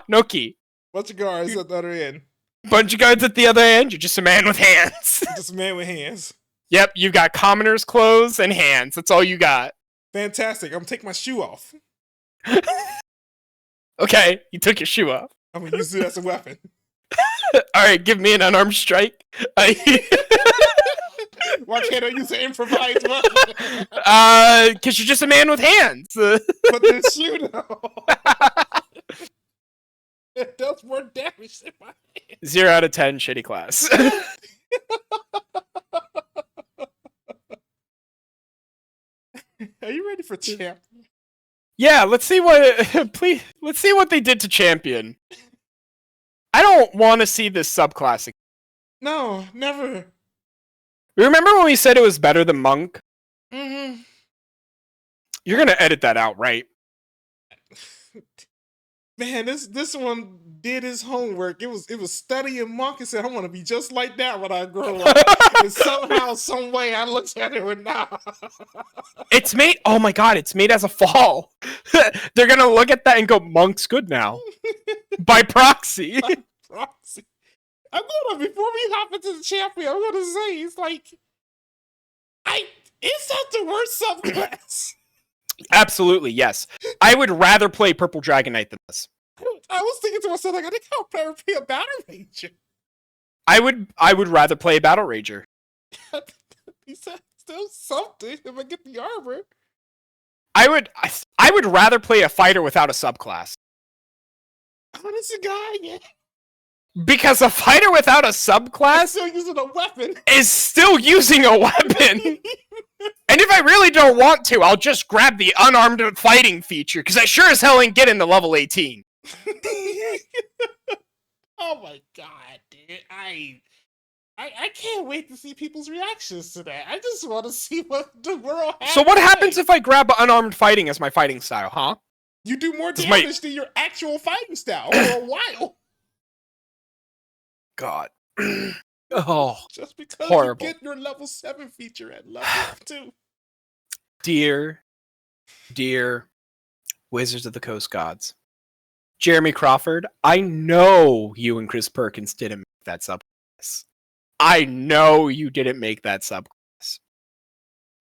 No key. Bunch of guards at the other end. Bunch of guards at the other end. You're just a man with hands. Just a man with hands. Yep, you've got commoner's clothes and hands. That's all you got. Fantastic. I'm gonna take my shoe off. Okay, you took your shoe off. I'm gonna use it as a weapon. Alright, give me an unarmed strike. Why can't I use an improvised weapon? Because you're just a man with hands. But the shoe, though. It does more damage than my hand. 0 out of 10, shitty class. Are you ready for champ? Yeah, let's see what they did to champion. I don't want to see this subclass. No, never. Remember when we said it was better than monk? Mm-hmm. You're gonna edit that out, right? Man, this one did his homework. It was studying monk and said, I want to be just like that when I grow up. And somehow, some way, I looked at it and now. It's made. Oh my god! It's made as a fall. They're gonna look at that and go, "Monk's good now." By proxy. By proxy. I'm gonna before we hop into the champion. I'm gonna say it's like, is that the worst subclass? Absolutely, yes. I would rather play Purple Dragon Knight than this. I was thinking to myself, like, I think I'll rather play a Battle Ranger. I would rather play a Battle Ranger. He said still something if I get the armor. I would rather play a fighter without a subclass. Honest guy, yeah. Because a fighter without a subclass Still using a weapon. is still using a weapon. And if I really don't want to, I'll just grab the unarmed fighting feature, because I sure as hell ain't getting to level 18. Oh my god, dude. I can't wait to see people's reactions to that. I just want to see what the world has. So what happens if I grab unarmed fighting as my fighting style, huh? You do more damage than your actual fighting style for a while. God. Oh, just because horrible. you get your level 7 feature at level 2. Dear Wizards of the Coast Gods. Jeremy Crawford, I know you and Chris Perkins didn't make that subclass. I know you didn't make that subclass.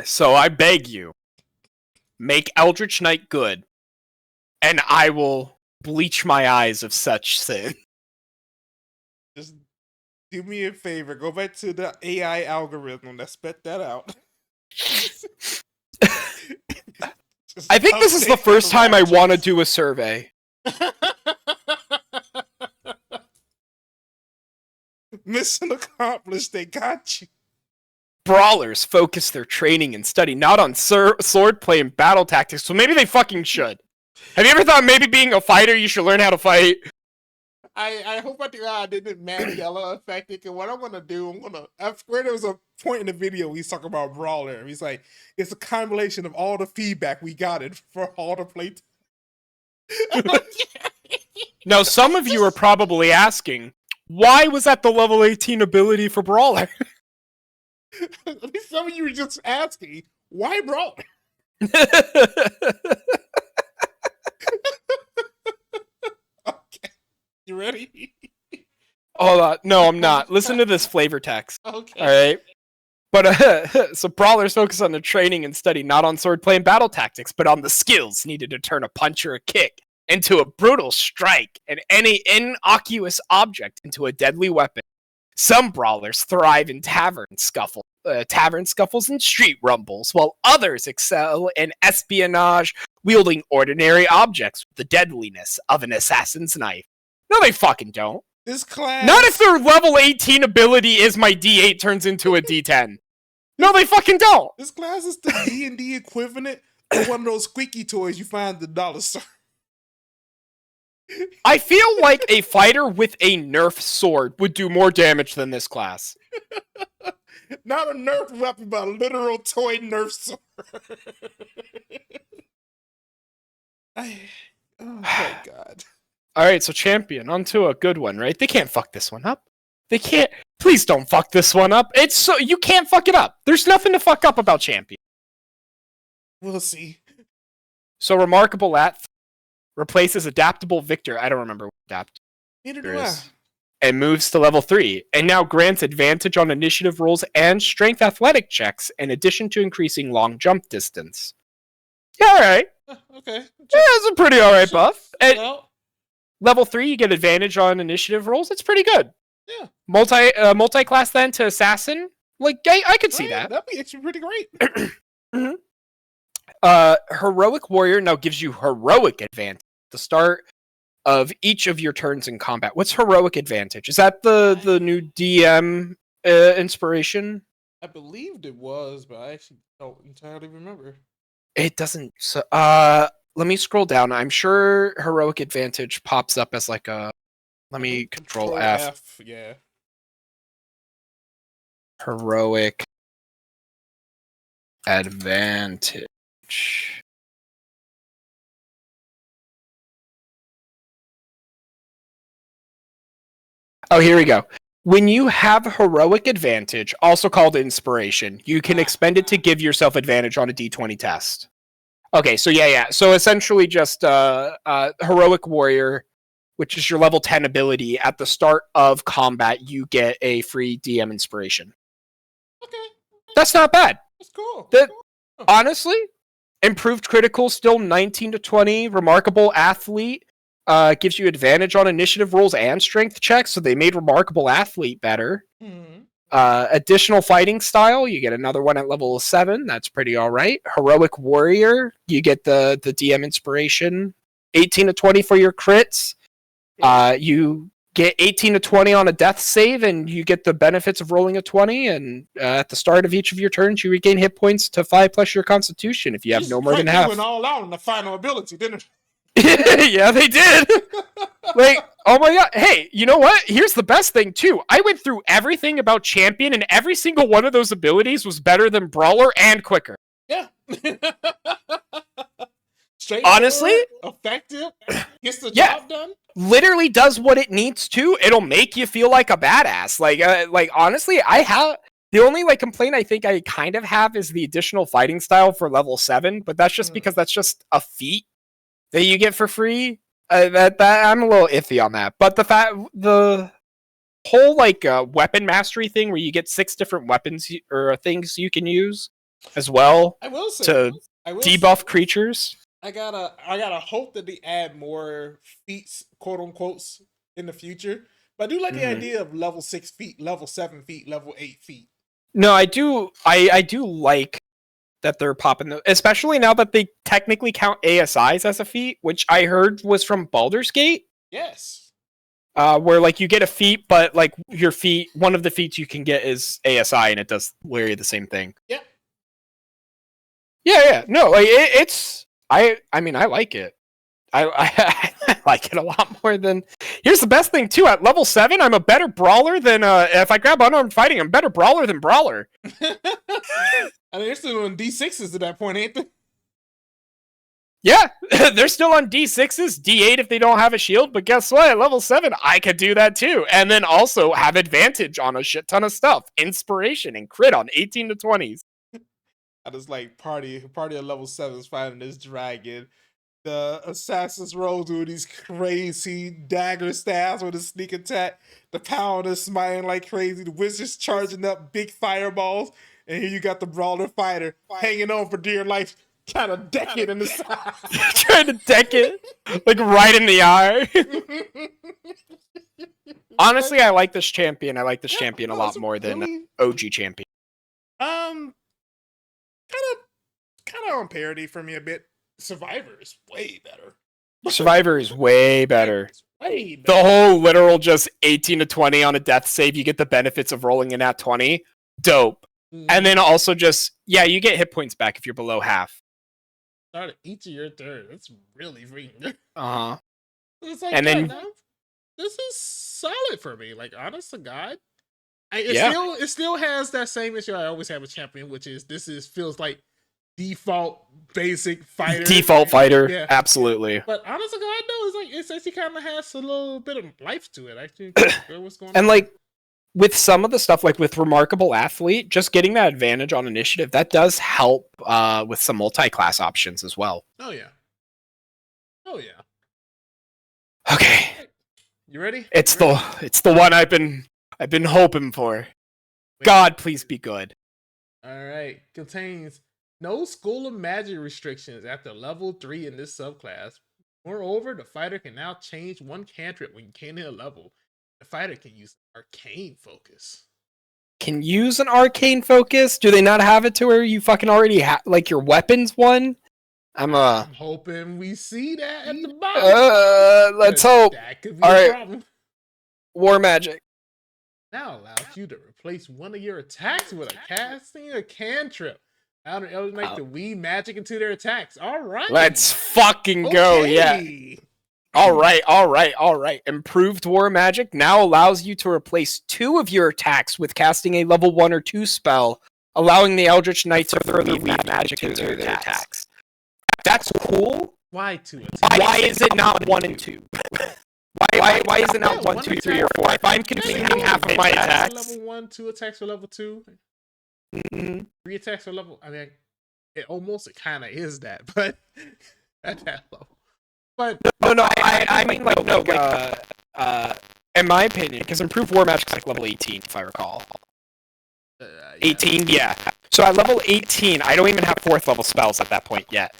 So I beg you, make Eldritch Knight good, and I will bleach my eyes of such sin. Just do me a favor. Go back to the AI algorithm that spit that out. I think this is the first time I want to do a survey. Mission accomplished. They got you. Brawlers focus their training and study not on swordplay and battle tactics, so maybe they fucking should. Have you ever thought maybe being a fighter you should learn how to fight? I hope I didn't Mandela affect it. And what I'm gonna do, I swear there was a point in the video he's talking about Brawler. He's like, it's a combination of all the feedback we got it for all the playtest. Now, some of you are probably asking, why was that the level 18 ability for Brawler? Some of you are just asking, why Brawler? Okay. You ready? Hold on. No, I'm not. Listen to this flavor text. Okay. Alright? But, so Brawlers focus on their training and study not on swordplay and battle tactics, but on the skills needed to turn a punch or a kick into a brutal strike and any innocuous object into a deadly weapon. Some brawlers thrive in tavern scuffles and street rumbles, while others excel in espionage, wielding ordinary objects with the deadliness of an assassin's knife. No, they fucking don't. This class... Not if their level 18 ability is my D8 turns into a D10. No, they fucking don't. This class is the D&D equivalent of one of those squeaky toys you find at the dollar store. I feel like a fighter with a Nerf sword would do more damage than this class. Not a Nerf weapon, but a literal toy Nerf sword. Oh my god. Alright, so champion, onto a good one, right? They can't fuck this one up. They can't. Please don't fuck this one up. It's so you can't fuck it up. There's nothing to fuck up about champion. We'll see. So remarkable at replaces adaptable Victor. I don't remember what adapt. Neither do I. And moves to level 3, and now grants advantage on initiative rolls and strength athletic checks, in addition to increasing long jump distance. Yeah, alright. Okay. Yeah, it's a pretty alright buff. Well, Level 3, you get advantage on initiative rolls. It's pretty good. yeah. Multi-class then to assassin. Like, I could see that. That'd be actually pretty great. Mm-hmm. Heroic warrior now gives you heroic advantage at the start of each of your turns in combat. What's heroic advantage? Is that the new DM inspiration? I believed it was, but I actually don't entirely remember. It doesn't. So, let me scroll down. I'm sure heroic advantage pops up as like a. Let me control F. Yeah. Heroic advantage. Oh, here we go. When you have heroic advantage, also called inspiration, you can expend it to give yourself advantage on a D20 test. Okay, so yeah. So essentially just heroic warrior, which is your level 10 ability. At the start of combat, you get a free DM inspiration. Okay. That's not bad. That's cool. Honestly, improved critical, still 19 to 20. Remarkable athlete. Gives you advantage on initiative rolls and strength checks, so they made remarkable athlete better. Mm-hmm. Additional fighting style, you get another one at level 7. That's pretty all right. Heroic warrior, you get the DM inspiration. 18 to 20 for your crits. You get 18 to 20 on a death save, and you get the benefits of rolling a 20. And at the start of each of your turns, you regain hit points to 5 plus your constitution if you have no more than half. Went all out in the final ability, didn't it? Yeah, they did. Like, oh my god. Hey, you know what? Here's the best thing, too. I went through everything about Champion, and every single one of those abilities was better than Brawler and quicker. Yeah. Honestly, effective, gets the job done. Literally does what it needs to. It'll make you feel like a badass. Like honestly, I have the only complaint I think I kind of have is the additional fighting style for level 7, but that's just because that's just a feat that you get for free. That I'm a little iffy on that. But the whole weapon mastery thing where you get 6 different weapons or things you can use as well. I will say to debuff creatures. I gotta hope that they add more feats, quote unquote, in the future. But I do like the idea of level 6 feet, level 7 feet, level 8 feet. No, I do like that they're popping especially now that they technically count ASIs as a feat, which I heard was from Baldur's Gate. Yes. Where you get a feat, but your feat, one of the feats you can get is ASI, and it does literally the same thing. Yeah. Yeah. No, it's. I mean, I like it. I like it a lot more than... Here's the best thing, too. At level 7, I'm a better brawler than... if I grab unarmed fighting, I'm better brawler than brawler. I mean, they're still on D6s at that point, ain't they? Yeah, they're still on D6s, D8 if they don't have a shield, but guess what? At level 7, I could do that, too. And then also have advantage on a shit ton of stuff. Inspiration and crit on 18 to 20s. I just party at level 7 is fighting this dragon. The assassins roll doing these crazy dagger stabs with a sneak attack. The paladin is smiling like crazy. The wizard's charging up big fireballs. And here you got the brawler fighter hanging on for dear life, kind of deck it in the side. Trying to deck it right in the eye. Honestly, I like this champion. I like this champion a lot more than OG champion. Kind of on parity for me a bit. Survivor is way better. Survivor is way better. Way better. The whole literal just 18 to 20 on a death save, you get the benefits of rolling in at 20. Dope. And then also just, you get hit points back if you're below half. Start each of your turn. That's really freaking good. Uh-huh. It's and then this is solid for me. Honest to God. It still has that same issue I always have with champion, which is feels like default basic fighter. Default fighter, yeah. Absolutely. But honest to God, no, it's actually kind of has a little bit of life to it. Actually, what's going on? And with some of the stuff, with Remarkable Athlete, just getting that advantage on initiative, that does help with some multi-class options as well. Oh yeah. Okay. You ready? It's the one I've been hoping for. God, please be good. All right. Contains no School of Magic restrictions after level 3 in this subclass. Moreover, the fighter can now change one cantrip when gaining a level. The fighter can use arcane focus. Can use an arcane focus? Do they not have it to where you fucking already have your weapons one? I'm hoping we see that at the bottom. Let's hope. That could be a problem. War magic. Now allows you to replace one of your attacks with a casting a cantrip. Now the elders make the weave magic into their attacks. All right. Let's fucking go. Yeah. All right. Improved war magic now allows you to replace 2 of your attacks with casting a level 1 or 2 spell, allowing the Eldritch Knight to further weave magic into their attacks. That's cool. Why 2 attacks? Why is it not 1 and 2? Why is it not 1, 2, 3, or 4? If I'm consuming half of my attacks. Level 1, 2 attacks for level 2. 3 attacks for level. I mean, it kind of is that, but at that level. But no. I mean, in my opinion, because improved war magic is level 18, if I recall. 18, yeah. So at level 18, I don't even have 4th level spells at that point yet.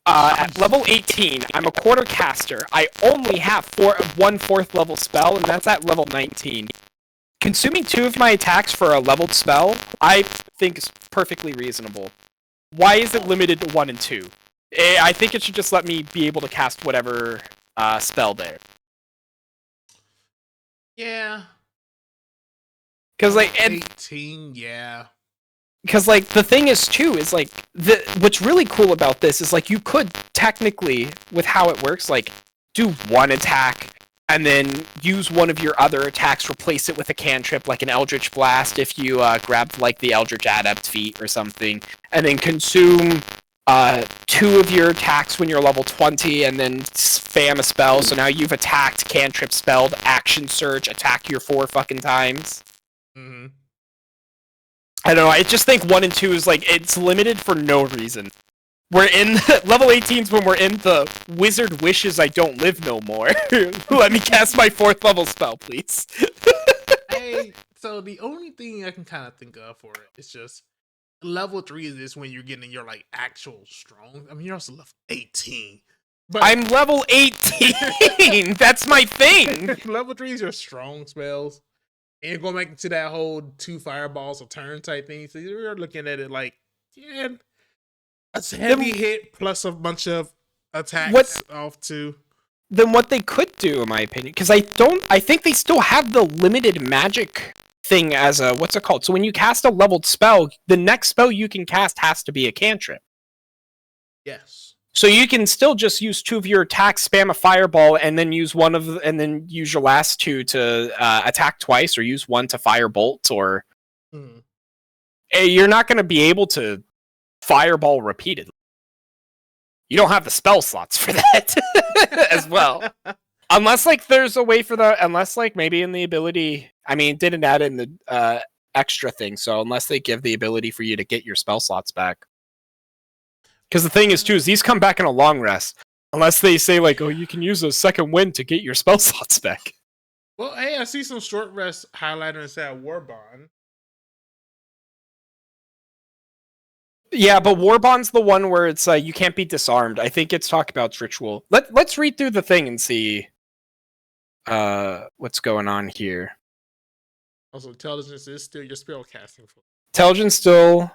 At level 18, I'm a quarter caster. I only have 1 4th level spell, and that's at level 19. consuming 2 of my attacks for a leveled spell, I think is perfectly reasonable. Why is it limited to 1 and 2? I think it should just let me be able to cast whatever spell there. Yeah. Because like 18, yeah. Because like the thing is too is like what's really cool about this is like you could technically, with how it works, like do 1 attack and then use one of your other attacks, replace it with a cantrip like an Eldritch Blast if you grab like the Eldritch Adept feat or something, and then consume 2 of your attacks when you're level 20 and then spam a spell. So now you've attacked, cantrip, spelled, action surge, attack your 4 fucking times. Mm-hmm. I don't know, I just think 1 and 2 is like, it's limited for no reason. We're in level 18's when we're in the wizard wishes I don't live no more. Let me cast my 4th level spell, please. Hey, so the only thing I can kind of think of for it is just level 3 is just when you're getting your like actual strong. I mean, you're also level 18. But I'm level 18! That's my thing! Level 3 is your strong spells. And you're going back into that whole 2 fireballs a turn type thing. So you're looking at it like, yeah, a heavy hit plus a bunch of attacks off too. Then what they could do, in my opinion, because I think they still have the limited magic thing as a, what's it called? So when you cast a leveled spell, the next spell you can cast has to be a cantrip. Yes. So you can still just use 2 of your attacks, spam a fireball, and then use and then use your last 2 to attack twice, or use 1 to fire bolts, or you're not going to be able to fireball repeatedly. You don't have the spell slots for that as well. Unless like there's a way for unless like maybe in the ability, I mean, it didn't add in the extra thing, so unless they give the ability for you to get your spell slots back. Because the thing is too, is these come back in a long rest. Unless they say like, oh, you can use a second wind to get your spell slots back. Well, hey, I see some short rest highlighter inside Warbond. Yeah, but Warbond's the one where it's you can't be disarmed. I think it's talked about ritual. Let's read through the thing and see what's going on here. Also, intelligence is still your spell casting. Intelligence still.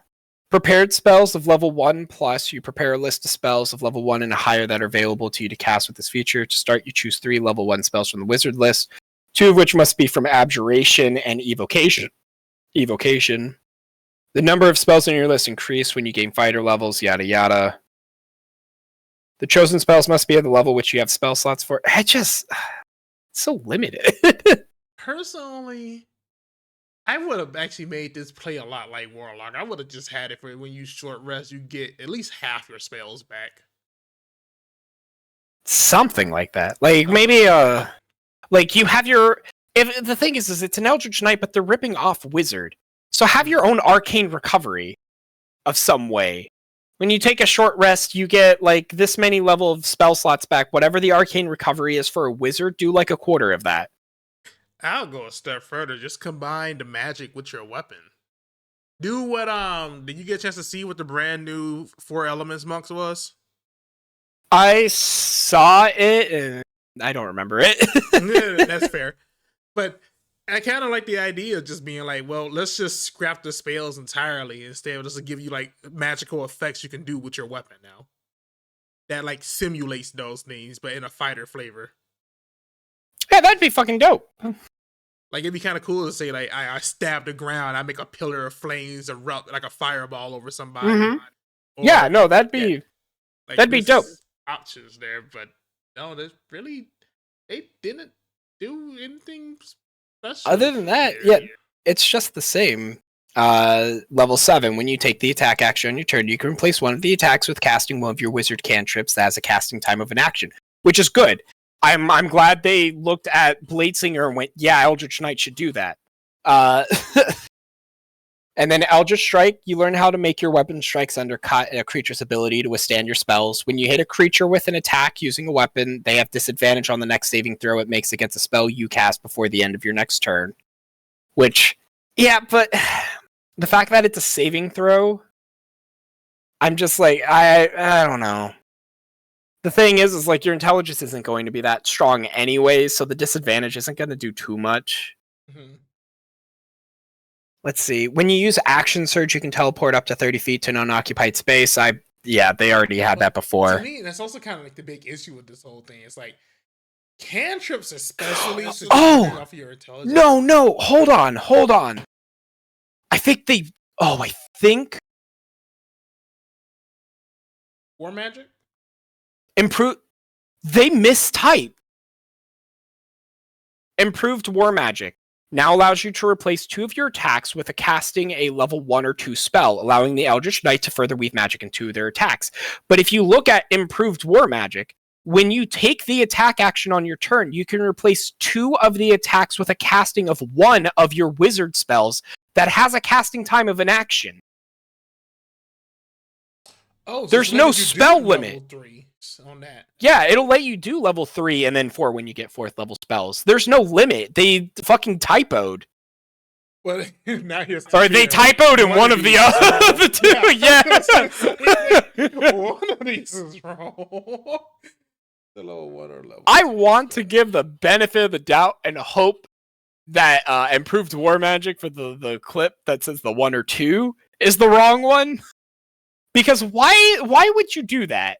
Prepared spells of level 1 plus. You prepare a list of spells of level 1 and higher that are available to you to cast with this feature. To start, you choose 3 level 1 spells from the wizard list, 2 of which must be from Abjuration and Evocation. The number of spells on your list increase when you gain fighter levels, yada yada. The chosen spells must be at the level which you have spell slots for. It's so limited. Personally, I would have actually made this play a lot like Warlock. I would have just had it for when you short rest, you get at least half your spells back. Something like that. Like maybe like you have your. If the thing is it's an Eldritch Knight, but they're ripping off Wizard. So have your own arcane recovery of some way. When you take a short rest, you get like this many level of spell slots back. Whatever the arcane recovery is for a wizard, do like a quarter of that. I'll go a step further. Just combine the magic with your weapon. Do what did you get a chance to see what the brand new 4 Elements monks was? I saw it and I don't remember it. Yeah, that's fair. But I kind of like the idea of just being like, well, let's just scrap the spells entirely instead of just to give you like magical effects you can do with your weapon now. That like simulates those things, but in a fighter flavor. Yeah, that'd be fucking dope. Like it'd be kind of cool to say like I stab the ground, I make a pillar of flames erupt like a fireball over somebody. Mm-hmm. Or, yeah, no, that'd be that'd be dope. Options there, but no, there's really they didn't do anything special. Other than that, yeah, it's just the same. Level 7, when you take the attack action on your turn, you can replace one of the attacks with casting one of your wizard cantrips that has a casting time of an action, which is good. I'm glad they looked at Bladesinger and went, yeah, Eldritch Knight should do that. And then Eldritch Strike, you learn how to make your weapon strikes undercut a creature's ability to withstand your spells. When you hit a creature with an attack using a weapon, they have disadvantage on the next saving throw it makes against a spell you cast before the end of your next turn. Which, yeah, but the fact that it's a saving throw, I'm just like, I don't know. The thing is like your intelligence isn't going to be that strong anyway, so the disadvantage isn't going to do too much. Mm-hmm. let's see. When you use action surge, you can teleport up to 30 feet to an unoccupied space. Yeah, they already had that before. To me, that's also kind of like the big issue with this whole thing. It's like cantrips, especially. Oh! Off your intelligence. No, hold on. I think War magic? They mistype. Improved War Magic now allows you to replace 2 of your attacks with casting a level 1 or 2 spell, allowing the Eldritch Knight to further weave magic into their attacks. But if you look at Improved War Magic, when you take the attack action on your turn, you can replace 2 of the attacks with a casting of 1 of your wizard spells that has a casting time of an action. Oh, so there's no spell limit. Level 3 on that. Yeah, it'll let you do level 3 and then 4 when you get 4th level spells. There's no limit. They fucking typoed. Well, now you're sorry, they typoed in one of the other two. Yeah. One of these is wrong. The level 1 or level. I want to give the benefit of the doubt and hope that improved war magic for the clip that says the 1 or 2 is the wrong one. Because why would you do that?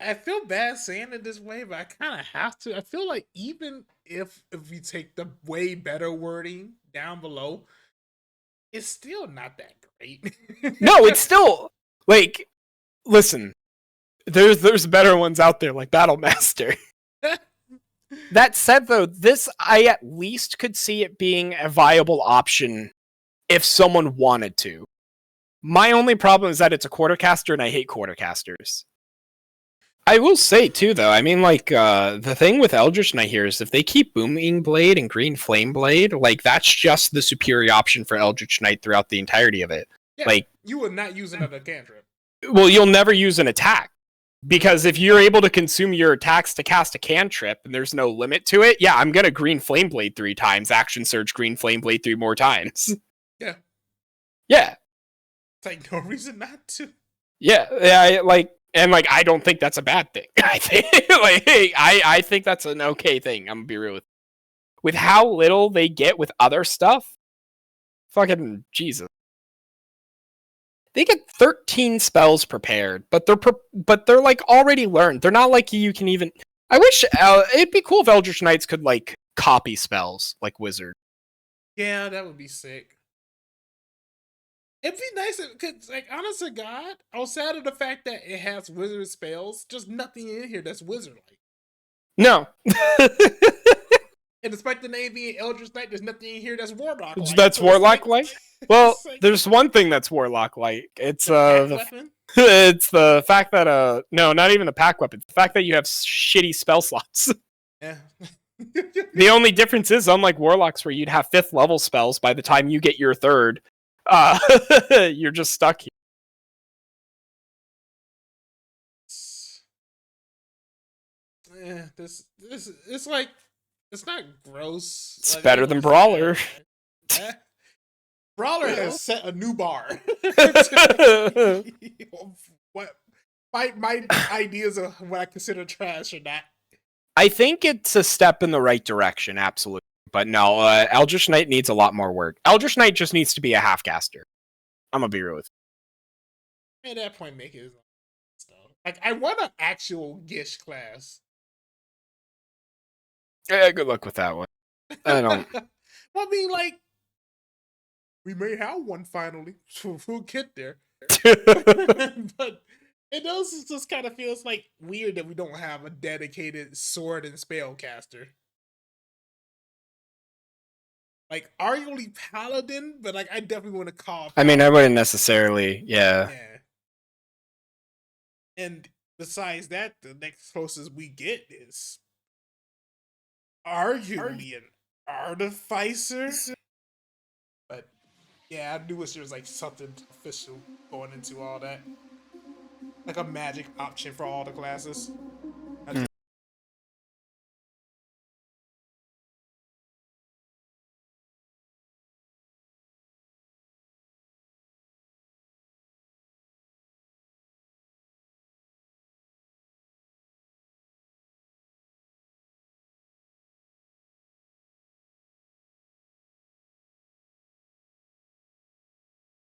I feel bad saying it this way, but I kind of have to. I feel like even if we take the way better wording down below, it's still not that great. No, it's still like, listen, there's better ones out there like Battlemaster. That said, though, this I at least could see it being a viable option if someone wanted to. My only problem is that it's a quartercaster, and I hate quartercasters. I will say, too, though, I mean, like, the thing with Eldritch Knight here is if they keep Booming Blade and Green Flame Blade, like, that's just the superior option for Eldritch Knight throughout the entirety of it. Yeah, like, you would not use another cantrip. Well, you'll never use an attack. Because if you're able to consume your attacks to cast a cantrip, and there's no limit to it, yeah, I'm gonna Green Flame Blade 3 times, Action Surge Green Flame Blade 3 more times. Yeah. Yeah. It's like no reason not to. Yeah, I don't think that's a bad thing. I think, I think that's an okay thing. I'm gonna be real with how little they get with other stuff. Fucking Jesus, they get 13 spells prepared, but they're like already learned. They're not like you can even. I wish it'd be cool if Eldritch Knights could like copy spells like Wizard. Yeah, that would be sick. It'd be nice because, like, honest to God, outside of the fact that it has wizard spells, just nothing in here that's wizard-like. No. And despite the name being Eldritch Knight, there's nothing in here that's warlock-like. That's warlock-like? Well, there's one thing that's warlock-like. It's it's the fact that no, not even the pack weapon. It's the fact that you have shitty spell slots. Yeah. The only difference is, unlike warlocks, where you'd have 5th level spells by the time you get your 3rd. You're just stuck here. Yeah, this it's like it's not gross. It's like, better than Brawler. Brawler has set a new bar. What my ideas of what I consider trash or not. I think it's a step in the right direction, absolutely. But no, Eldritch Knight needs a lot more work. Eldritch Knight just needs to be a half-caster. I'm gonna be real with you. At that point, make it like I want an actual Gish class. Yeah, good luck with that one. I don't. Well, I mean, like, we may have one finally. We'll get there. But it does just kind of feels like weird that we don't have a dedicated sword and spellcaster. Like, arguably paladin, but like I definitely want to call. I mean, I wouldn't necessarily, yeah. And besides that, the next closest we get is arguably an artificer. But yeah, I do wish there was like something official going into all that, like a magic option for all the classes.